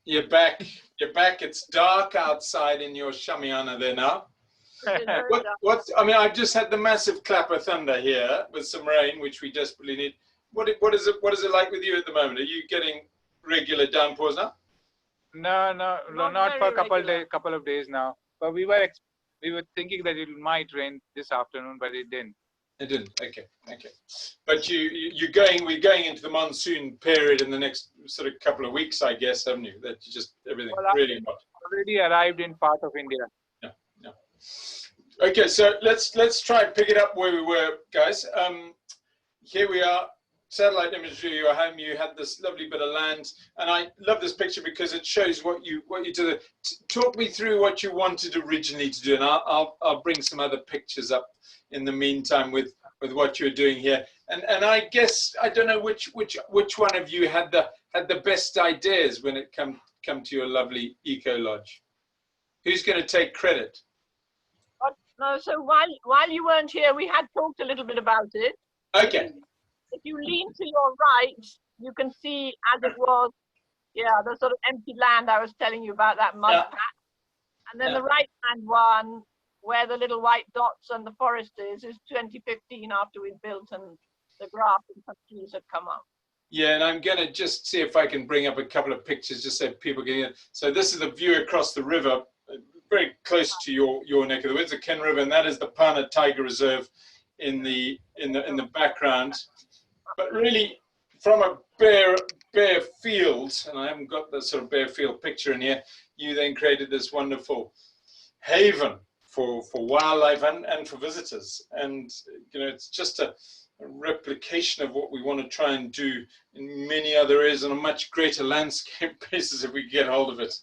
You're back. It's dark outside in your shamiana there now. I mean, I've just had the massive clap of thunder here with some rain, which we desperately need. What is it like with you at the moment? Are you getting regular downpours now? No, not for a couple of days now. But we were we were thinking that it might rain this afternoon, but it didn't. It didn't. Okay. But we're going into the monsoon period in the next sort of couple of weeks, I guess, haven't you? That you just everything really hot. Already arrived in part of India. Yeah. Okay, so let's try and pick it up where we were, guys. Here we are. Satellite imagery of your home. You had this lovely bit of land, and I love this picture because it shows what you did. Talk me through what you wanted originally to do, and I'll bring some other pictures up in the meantime with what you're doing here. And I guess I don't know which one of you had the best ideas when it come to your lovely eco lodge. Who's going to take credit? No, so while you weren't here, we had talked a little bit about it. Okay. If you lean to your right, you can see as it was, the sort of empty land I was telling you about, that mud patch. And then the right-hand one, where the little white dots and the forest is 2015 after we built and the grass and some trees had come up. Yeah, and I'm going to just see if I can bring up a couple of pictures just so people can get. So this is the view across the river, very close to your neck of the woods, the Ken River, and that is the Panna Tiger Reserve in the background. But really, from a bare field, and I haven't got the sort of bare field picture in here, you then created this wonderful haven for wildlife and for visitors. And it's just a replication of what we want to try and do in many other areas on a much greater landscape basis if we get hold of it.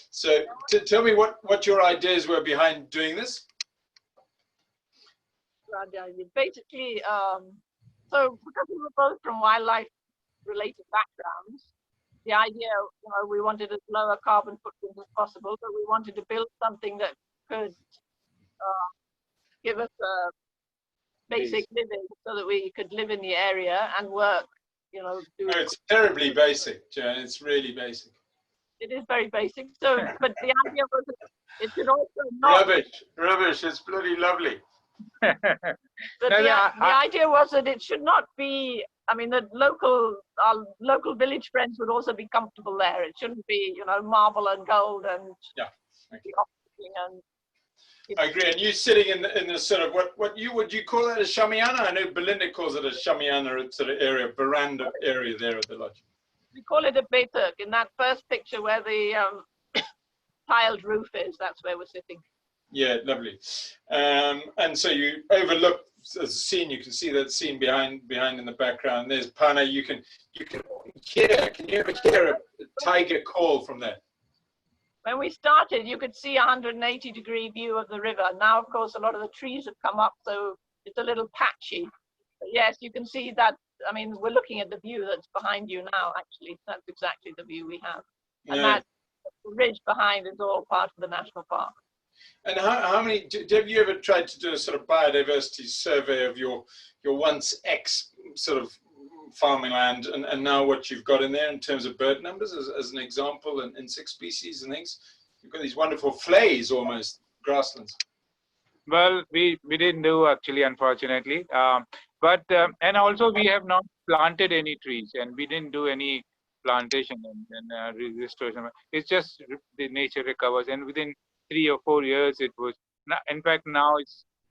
So tell me what your ideas were behind doing this. Basically, so because we were both from wildlife-related backgrounds, the idea, we wanted as low a carbon footprint as possible, but we wanted to build something that could give us a basic living so that we could live in the area and work, No, it's terribly basic, Joanne. It's really basic. It is very basic. So, but the idea was that it should also not... Rubbish. It's bloody lovely. But the idea was that it should not be, our local village friends would also be comfortable there. It shouldn't be, marble and gold and and I agree. And you sitting in the sort of would you call that a shamiana? I know Belinda calls it a shamiana sort of area, veranda area there at the lodge. We call it a betuk. In that first picture where the tiled roof is, that's where we're sitting. Yeah, lovely. And so you overlook the scene. You can see that scene behind in the background. There's Panna. You can hear. Can you ever hear a tiger call from there? When we started, you could see a 180-degree view of the river. Now, of course, a lot of the trees have come up, so it's a little patchy. But yes, you can see that. We're looking at the view that's behind you now. Actually, that's exactly the view we have. And that ridge behind is all part of the national park. And how many, have you ever tried to do a sort of biodiversity survey of your once ex sort of farming land and now what you've got in there in terms of bird numbers as an example, and insect species and things? You've got these wonderful flays, almost grasslands. Well, we didn't do actually, unfortunately. But and also we have not planted any trees, and we didn't do any plantation and restoration. It's just the nature recovers, and within 3 or 4 years it was. In fact, now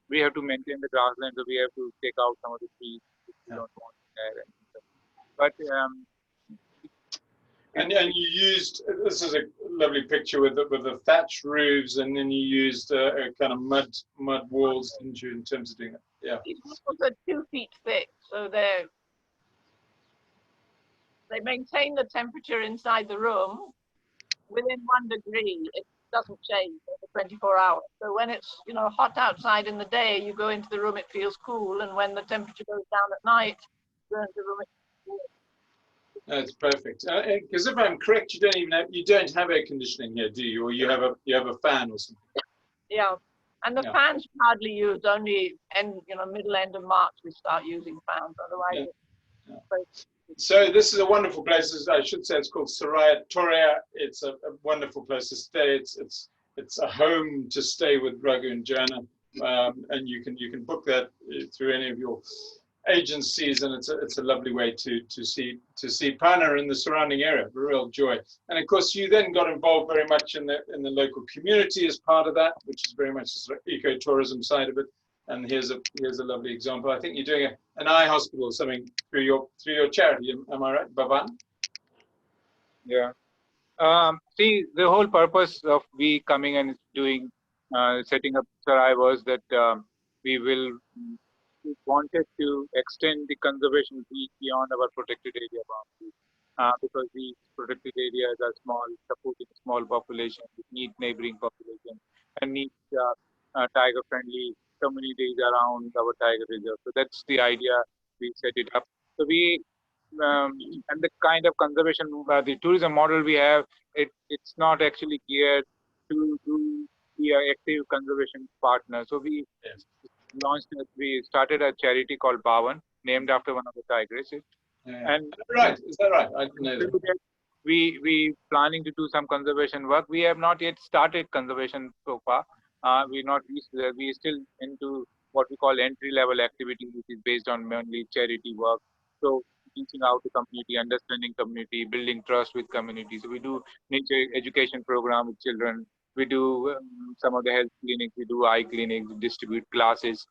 we have to maintain the grassland, so we have to take out some of the trees if we don't want there. But and you used, this is a lovely picture with the thatch roofs, and then you used a kind of mud walls, didn't you, in terms of doing it? Yeah. These walls are 2 feet thick, so they maintain the temperature inside the room within 1 degree. It doesn't change over 24 hours. So when it's hot outside in the day, you go into the room, it feels cool, and when the temperature goes down at night, you go into the room, it's cool. That's perfect. Because if I'm correct, you don't have air conditioning here, do you? Or you have a fan or something? Yeah, and the fans hardly used. Only middle end of March we start using fans. Otherwise, So this is a wonderful place. I should say it's called Saraya Toria. It's a wonderful place to stay. It's a home to stay with Raghu and Joanna, and you can book that through any of your agencies, and it's a lovely way to see Panna in the surrounding area. A real joy. And of course, you then got involved very much in the local community as part of that, which is very much the sort of ecotourism side of it. And here's a lovely example. I think you're doing an eye hospital or something through your charity. Am I right, Bhavan? Yeah. See, the whole purpose of we coming and doing setting up Sarai was that we wanted to extend the conservation reach beyond our protected area boundaries, because these protected areas are small, supporting small population, need neighboring population, and need tiger-friendly communities around our tiger reserve. So that's the idea. We set it up. So we and the kind of conservation, the tourism model we have, it's not actually geared to be an active conservation partner. So we we started a charity called Bhavan, named after one of the tigers. And right, is that right? I didn't know that. We planning to do some conservation work. We have not yet started conservation so far. We're not reached there. We're still into what we call entry-level activity, which is based on mainly charity work. So reaching out to community, understanding community, building trust with community. So we do nature education program with children. We do some of the health clinics. We do eye clinics, distribute classes,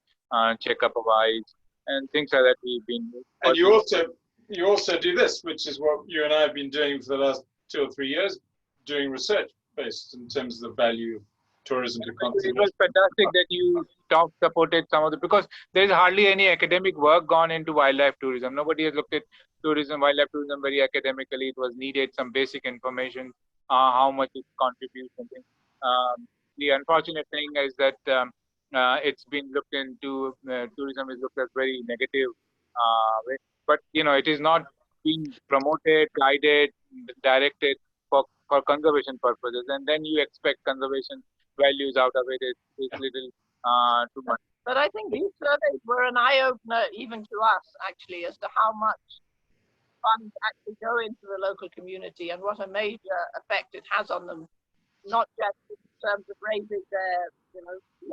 check up of eyes, and things like that. We've been. And you also do this, which is what you and I have been doing for the last 2 or 3 years, doing research based in terms of the value of tourism to conservation. It was fantastic that you supported some of the, because there's hardly any academic work gone into wildlife tourism. Nobody has looked at wildlife tourism very academically. It was needed some basic information, how much it contributes and things. The unfortunate thing is that it's been looked into, tourism is looked at very negative way. But it is not being promoted, guided, directed for conservation purposes, and then you expect conservation values out of it. It's little too much. But I think these surveys were an eye-opener even to us, actually, as to how much funds actually go into the local community and what a major effect it has on them, not just in terms of raising their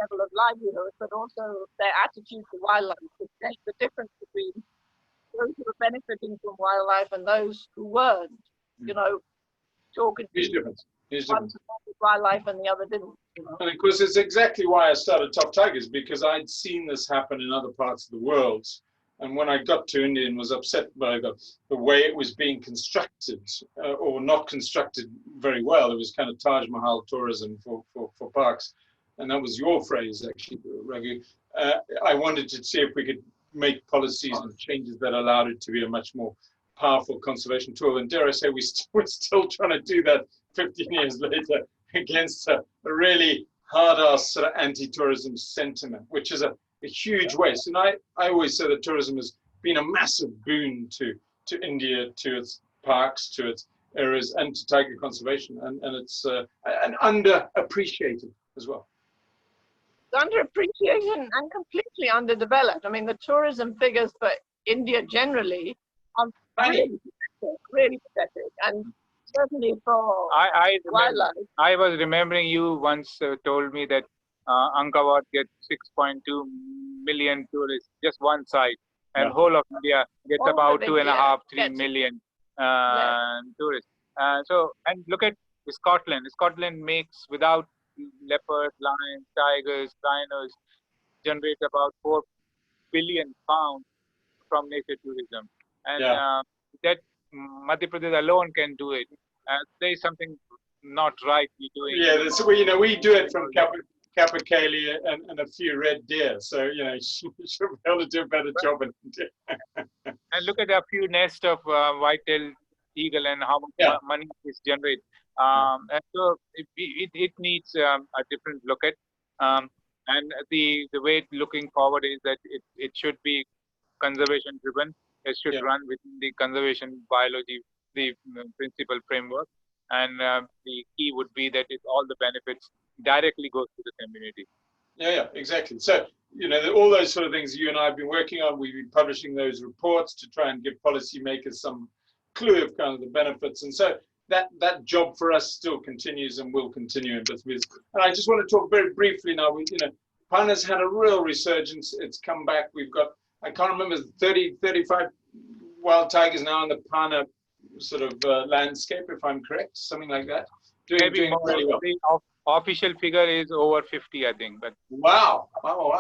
level of livelihood, but also their attitude to wildlife. The difference between those who were benefiting from wildlife and those who weren't, talking to one supported wildlife and the other didn't. And of course, it's exactly why I started Top Tigers, because I'd seen this happen in other parts of the world. And when I got to India and was upset by the way it was being constructed, or not constructed very well, it was kind of Taj Mahal tourism for parks. And that was your phrase, actually, Raghu. I wanted to see if we could make policies and changes that allowed it to be a much more powerful conservation tool. And dare I say, we're still trying to do that 15 years later against a really hard-ass sort of anti-tourism sentiment, which is a huge waste. And I always say that tourism has been a massive boon to India, to its parks, to its areas, and to tiger conservation. And it's and underappreciated as well. Underappreciated and completely underdeveloped. I mean, the tourism figures for India generally are really pathetic, and certainly for wildlife. I was remembering you once told me that Angkawat gets 6.2 million tourists, just one side, and whole of India gets about 2.5–3 million tourists. So, and look at Scotland. Scotland makes, without leopards, lions, tigers, rhinos, generates about £4 billion from nature tourism, and that Madhya Pradesh alone can do it. There is something not right we're doing. Yeah, we do it from capercaillie and a few red deer. So you should be able to do a better job in India. And look at a few nests of white-tailed eagle and how much money this generates. And so it needs a different look at. And the way looking forward is that it should be conservation driven. It should run within the conservation biology, the principal framework. And the key would be that all the benefits directly goes to the community. Yeah, exactly. So, all those sort of things you and I have been working on, we've been publishing those reports to try and give policymakers some clue of kind of the benefits. And so that job for us still continues and will continue in this business. And I just want to talk very briefly now. Panna's had a real resurgence. It's come back. We've got I can't remember, 30, 35 wild tigers now in the Panna sort of landscape, if I'm correct, something like that. Doing more. really well. The official figure is over 50, I think. But wow,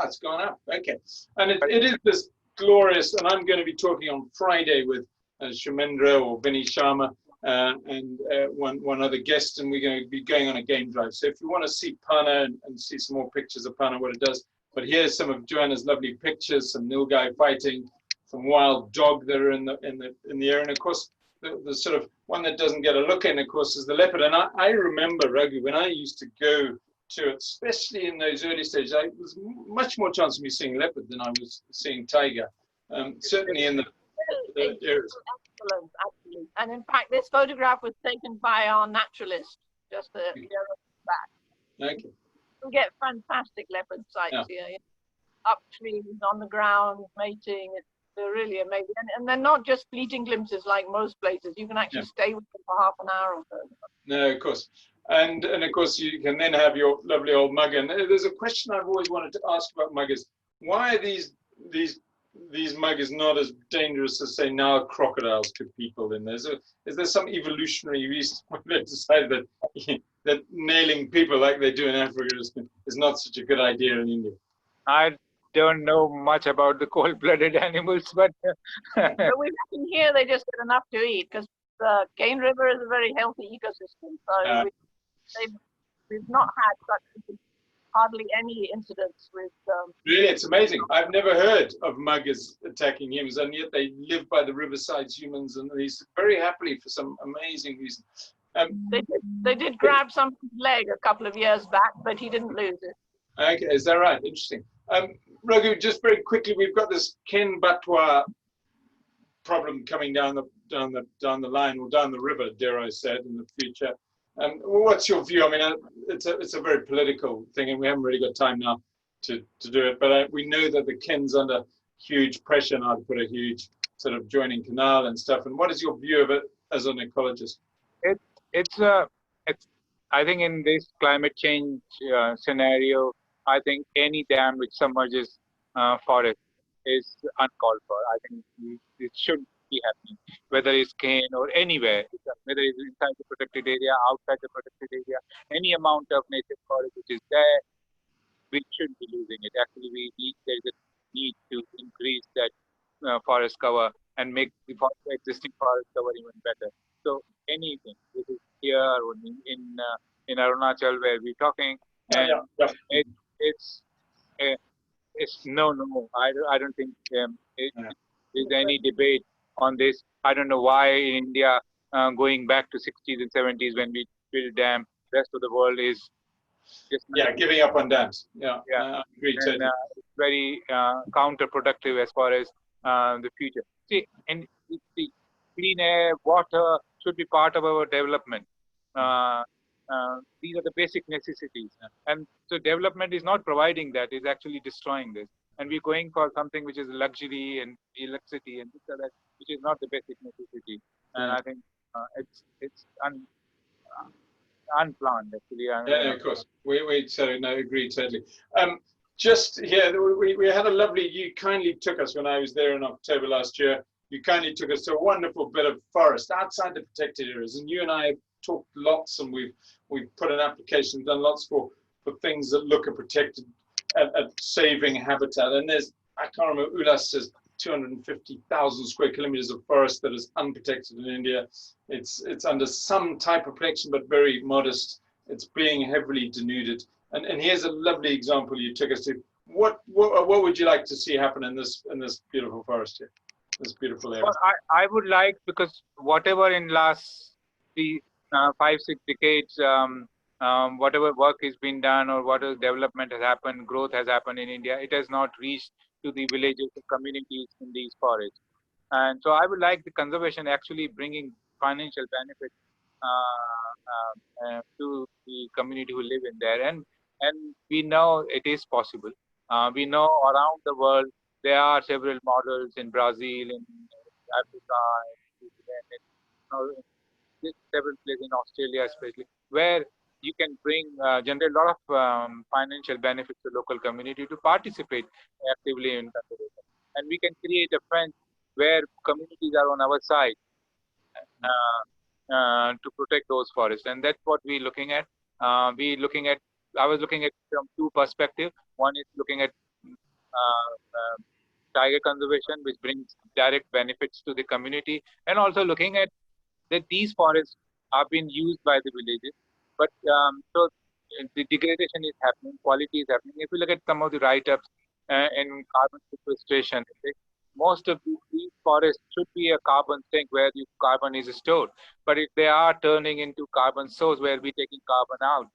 it's gone up. Okay, and it is this glorious. And I'm going to be talking on Friday with Shumendra or Vinny Sharma and one other guest, and we're going to be going on a game drive. So if you want to see Panna and see some more pictures of Panna, what it does. But here's some of Joanna's lovely pictures: some nilgai fighting, some wild dog that are in the air, and of course the sort of one that doesn't get a look in, of course, is the leopard. And I remember, Raghu, when I used to go to it, especially in those early stages, I was much more chance of me seeing leopard than I was seeing tiger. Certainly in the areas. Excellent, actually. And in fact, this photograph was taken by our naturalist just a year back. Okay. You get fantastic leopard sights here. Up trees, on the ground, mating. They're really amazing. And they're not just fleeting glimpses like most places. You can actually stay with them for half an hour or so. No, of course. And of course, you can then have your lovely old mugger. And there's a question I've always wanted to ask about muggers. Why are these muggers not as dangerous as, say, now crocodiles to people? And is there some evolutionary reason why they decided that that nailing people like they do in Africa is not such a good idea in India? I don't know much about the cold-blooded animals, but but we reckon here they just get enough to eat because the Cane River is a very healthy ecosystem. So we've not had hardly any incidents with. Really, it's amazing. I've never heard of muggers attacking humans, and yet they live by the riverside, humans, and these very happily for some amazing reason. They did grab someone's leg a couple of years back, but he didn't lose it. Okay, is that right? Interesting. Raghu, just very quickly, we've got this Ken Batwa problem coming down the line, or down the river, dare I say it, in the future. What's your view? I mean, it's a very political thing, and we haven't really got time now to do it. But we know that the Ken's under huge pressure now to put a huge sort of joining canal and stuff. And what is your view of it as an ecologist? It's I think in this climate change scenario, I think any dam which submerges forest is uncalled for. I think it should be happening, whether it's Cane or anywhere, whether it's inside the protected area, outside the protected area, any amount of native forest which is there, we shouldn't be losing it. Actually, there is a need to increase that forest cover and make the existing forest cover even better. So anything, this is here or in Arunachal where we're talking, and it's no. I don't think there's any debate on this. I don't know why in India, going back to 60s and 70s when we built dam, rest of the world is just giving up on dams. Agreed. And, it's very counterproductive as far as the future. See, and the clean air, water should be part of our development. These are the basic necessities, and so development is not providing that; is actually destroying this. And we're going for something which is luxury and electricity and this or that, which is not the basic necessity. And I think it's unplanned actually. Of course, we agree totally. Just here, we had a lovely. You kindly took us when I was there in October last year. You kindly took us to a wonderful bit of forest outside the protected areas, and you and I talked lots, and we've put an application, done lots for things that look at protected, at saving habitat. And there's, I can't remember, Ulas says 250,000 square kilometers of forest that is unprotected in India. It's under some type of protection, but very modest. It's being heavily denuded. And here's a lovely example you took us to. What would you like to see happen in this beautiful forest here, this beautiful area? Well, I would like, because whatever in last 5-6 decades, whatever work has been done or whatever development has happened, growth has happened in India, it has not reached to the villages and communities in these forests. And so I would like the conservation actually bringing financial benefit to the community who live in there. And we know it is possible. We know around the world there are several models in Brazil, in Africa, in several places in Australia especially, where you can generate a lot of financial benefits to local community to participate actively in conservation. and we can create a fence where communities are on our side to protect those forests, and that's what we're looking at. I was looking at from two perspectives. One is looking at tiger conservation, which brings direct benefits to the community, and also looking at that these forests are being used by the villages, but so the degradation is happening, quality is happening. If you look at some of the write-ups in carbon sequestration, most of these forests should be a carbon sink where the carbon is stored, but if they are turning into carbon source where we're taking carbon out,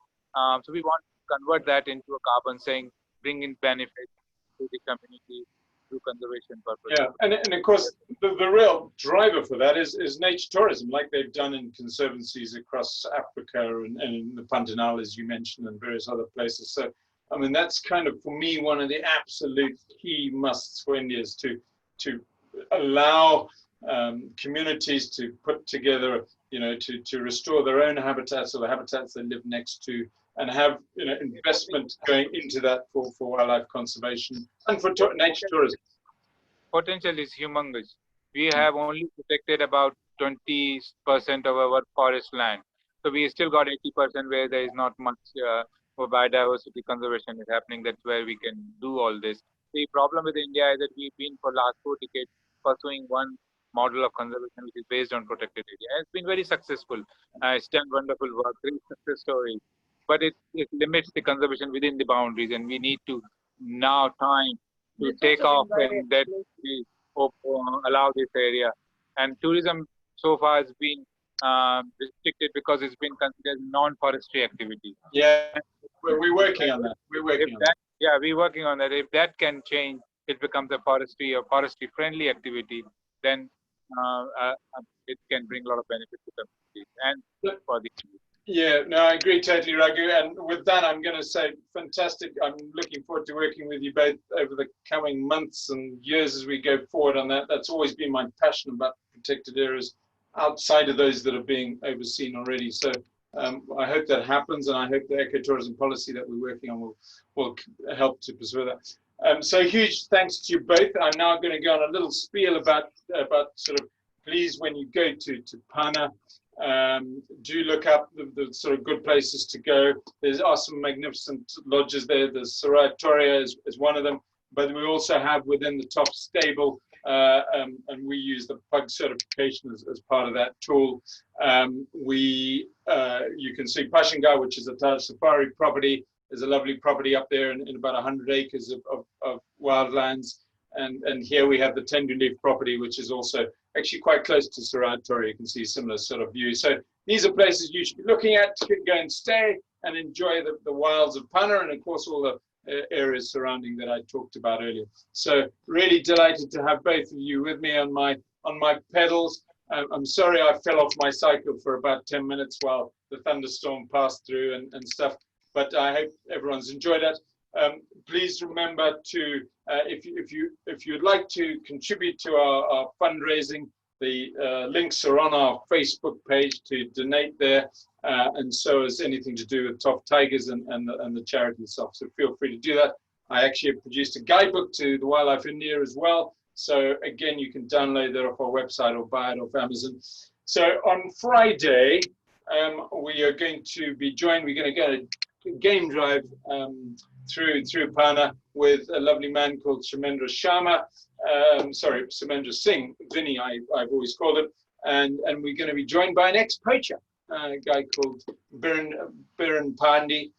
so we want to convert that into a carbon sink, bring in benefits to the community through conservation purposes. Yeah, and of course, the real driver for that is nature tourism, like they've done in conservancies across Africa and in the Pantanal, as you mentioned, and various other places. So, I mean, that's kind of, for me, one of the absolute key musts for India is to allow communities to put together, you know, to restore their own habitats or the habitats they live next to, and have, you know, investment going into that for wildlife conservation and for nature tourism. Potential is humongous. We have only protected about 20% of our forest land. So we still got 80% where there is not much for biodiversity conservation is happening. That's where we can do all this. The problem with India is that we've been for last 4 decades pursuing one model of conservation which is based on protected area. It's been very successful. It's done wonderful work, great success stories. But it limits the conservation within the boundaries, and we need to now time to take off and that we allow this area. And tourism so far has been restricted because it's been considered non-forestry activity. Yeah, we're working on that. We're working on that. Yeah, we're working on that. If that can change, it becomes a forestry or forestry-friendly activity, then it can bring a lot of benefit to communities and for the community. Yeah, no, I agree totally, Raghu. And with that, I'm going to say fantastic. I'm looking forward to working with you both over the coming months and years as we go forward on that. That's always been my passion about protected areas outside of those that are being overseen already. So I hope that happens, and I hope the ecotourism policy that we're working on will help to pursue that. So huge thanks to you both. I'm now going to go on a little spiel about sort of, please, when you go to Panna, do look up the sort of good places to go. There are some magnificent lodges there. The Sarai Toria is one of them, but we also have within the top stable, and we use the pug certification as part of that tool. You can see Pashangar, which is a Taj Safari property. There's a lovely property up there in about 100 acres of wildlands. And here we have the Tenduleaf property, which is also actually quite close to Sarai Toria. You can see similar sort of views. So these are places you should be looking at to go and stay and enjoy the wilds of Panna, and of course all the areas surrounding that I talked about earlier. So really delighted to have both of you with me on my pedals. I'm sorry I fell off my cycle for about 10 minutes while the thunderstorm passed through and stuff, but I hope everyone's enjoyed it. Please remember to, if you'd like to contribute to our fundraising, the links are on our Facebook page to donate there, and so is anything to do with Top Tigers and the charity itself. So feel free to do that. I actually have produced a guidebook to the Wildlife India as well. So again, you can download that off our website or buy it off Amazon. So on Friday, we are going to be joined. We're going to go a game drive through Panna with a lovely man called Shamendra Singh, Vinny, I've always called him, and we're going to be joined by an ex-poacher, a guy called Biren Padi,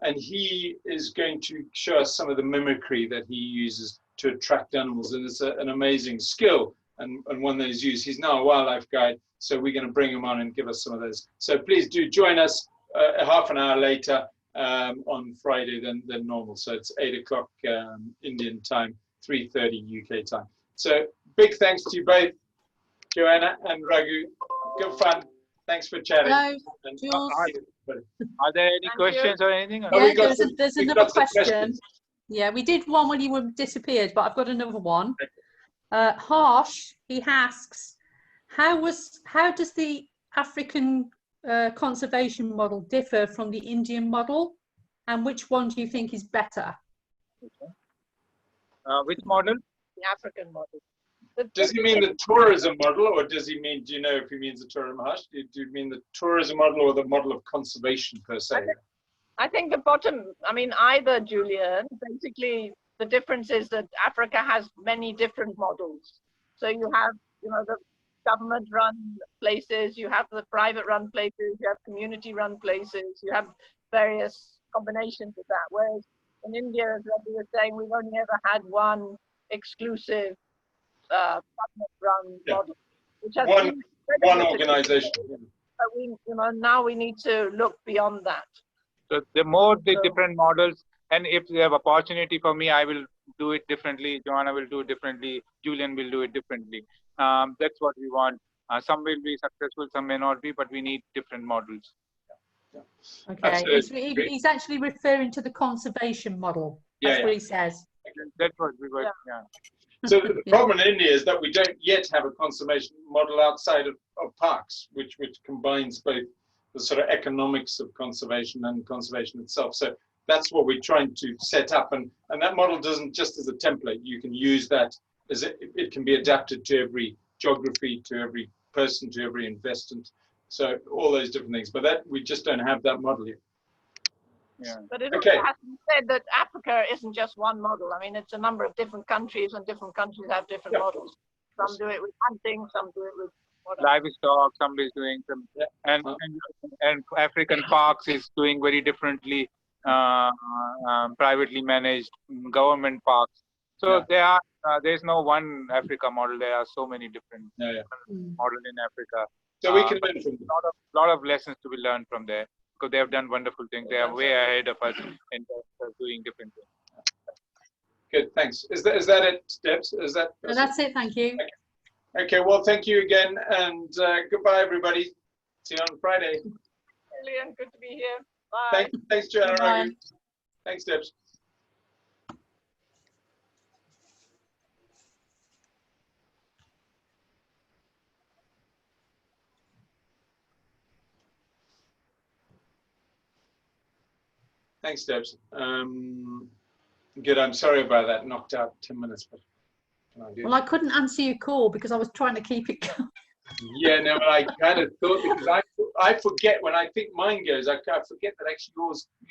and he is going to show us some of the mimicry that he uses to attract animals, and it's an amazing skill and one that is used. He's now a wildlife guide, so we're going to bring him on and give us some of those. So please do join us half an hour later on Friday than normal. So it's 8 o'clock Indian time, 3:30 UK time. So big thanks to you both, Joanna and Raghu. Good fun. Thanks for chatting. Hello, And Jules. Are there any questions or anything? Yeah, there's another question. Yeah, we did one when you were disappeared, but I've got another one. Harsh, he asks, how does the African conservation model differ from the Indian model, and which one do you think is better? Which model? the African model. Does he mean the tourism model, or does he mean, do you know if he means the tourism hush? Do you mean the tourism model or the model of conservation per se? I think the bottom, I mean, either, Julian, basically the difference is that Africa has many different models. So you have, you know, the government-run places, you have the private-run places, you have community-run places, you have various combinations of that. Whereas in India, as Raghu was saying, we've only ever had one exclusive government-run model, which has one organization. But we, you know, now we need to look beyond that. So the more the different models, and if they have opportunity for me, I will do it differently. Joanna will do it differently. Julian will do it differently. That's what we want. Some will be successful, some may not be, but we need different models. Okay, he's actually referring to the conservation model. That's what he says. That's what we were, So the problem in India is that we don't yet have a conservation model outside of parks, which combines both the sort of economics of conservation and conservation itself. So that's what we're trying to set up. And that model doesn't just as a template. You can use that as it can be adapted to every geography, to every person, to every investant. So all those different things. But that we just don't have that model yet. Yeah. But it also has to be said that Africa isn't just one model. I mean, it's a number of different countries, and different countries have different models. Some do it with hunting, some do it with whatever. Livestock, somebody's doing some, and African parks is doing very differently, privately managed government parks. So there's no one Africa model. There are so many different models in Africa. So we can learn from them. A lot of lessons to be learned from there, because they have done wonderful things. They are way ahead of us in terms of doing different things. Good, thanks. Is that it, Debs? No, that's it. Thank you. Okay, well, thank you again, and goodbye, everybody. See you on Friday. Brilliant, good to be here. Bye. Thanks, Joanna Raghu. Thanks, Debs. Thanks, Debs. Good, I'm sorry about that. Knocked out 10 minutes, but well, I couldn't answer your call because I was trying to keep it going. Yeah, no, I kind of thought, because I forget when I think mine goes, I forget that actually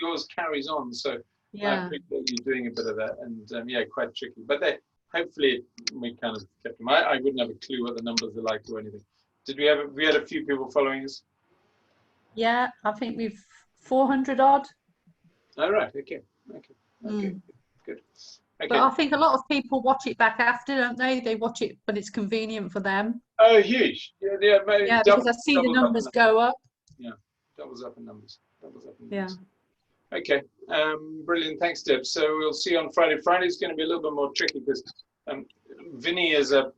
yours carries on. So I think that you're doing a bit of that, and yeah, quite tricky. But hopefully we kind of kept them. I wouldn't have a clue what the numbers are like or anything. We had a few people following us? Yeah, I think we've 400 odd. All right. Okay. Good. Okay. But I think a lot of people watch it back after, don't they? They watch it when it's convenient for them. Oh, huge. Yeah, maybe because I see the numbers go up. Yeah, doubles up in numbers. Yeah. Okay, brilliant. Thanks, Deb. So we'll see you on Friday. Friday's going to be a little bit more tricky because Vinny is a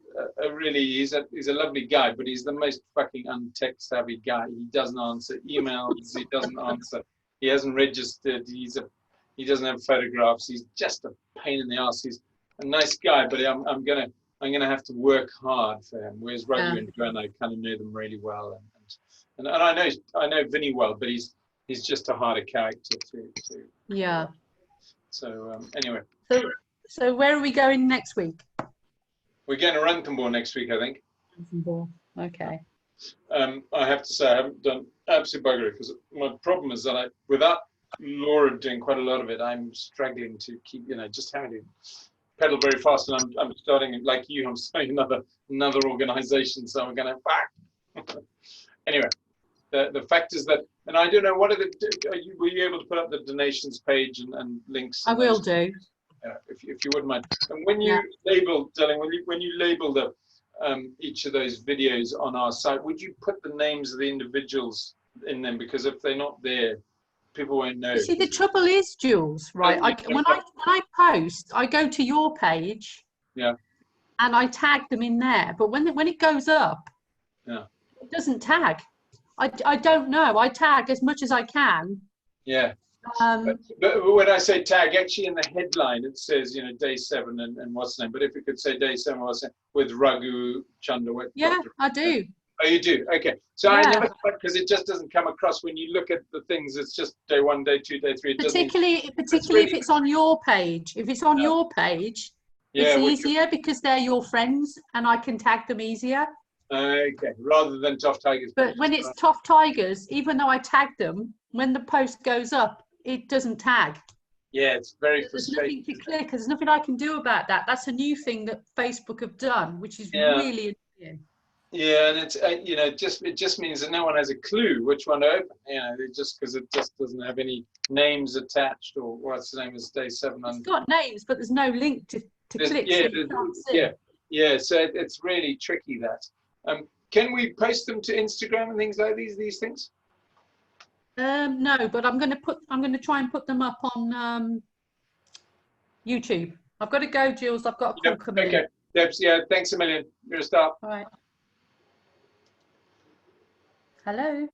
really, he's a lovely guy, but he's the most fucking untech savvy guy. He doesn't answer emails. He doesn't answer. He hasn't registered. He doesn't have photographs. He's just a pain in the ass. He's a nice guy, but I'm gonna have to work hard for him. Whereas Raghu and Joanna, I kind of know them really well, and I know Vinny well, but he's just a harder character to. Yeah. So anyway. So where are we going next week? We're going to Ranthambore next week, I think. Ranthambore. Okay. I have to say I haven't done absolute buggery because my problem is that without Laura doing quite a lot of it, I'm struggling to keep, just having to pedal very fast, and I'm starting, like you, I'm starting another organization, so I'm going to anyway, the fact is that, and I don't know, were you able to put up the donations page and links? I will do. If you wouldn't mind. And when you label, darling, when you label the each of those videos on our site, would you put the names of the individuals in them? Because if they're not there, people won't know. You see, the trouble is, Jules, right? When I post, I go to your page, and I tag them in there. But when it goes up, it doesn't tag. I don't know. I tag as much as I can. Yeah. But when I say tag, actually in the headline it says, day 7 and what's the name. But if it could say day 7, what's the name, with Raghu Chundawat. Yeah, I do. Oh, you do? Okay. So I never thought, because it just doesn't come across when you look at the things. It's just day 1, day 2, day 3. Particularly if it's on your page. If it's on your page, It's easier because they're your friends and I can tag them easier. Okay, rather than Tough Tigers. But when it's Tough Tigers, even though I tag them, when the post goes up, it doesn't tag. Yeah, it's very There's frustrating. nothing to click. There's nothing I can do about that. That's a new thing that Facebook have done, which is really annoying. Yeah, and it's you know, it just means that no one has a clue which one to open. You know, just because it just doesn't have any names attached, or what's the name is day 700. It's got names, but there's no link to click. Yeah, so you can't see. yeah. So it's really tricky that. Can we post them to Instagram and things like these things? No, but I'm going to try and put them up on YouTube. I've got to go, Jules. I've got a call coming in. Okay, Debs, yeah, thanks a million. You're a star. All right. Hello.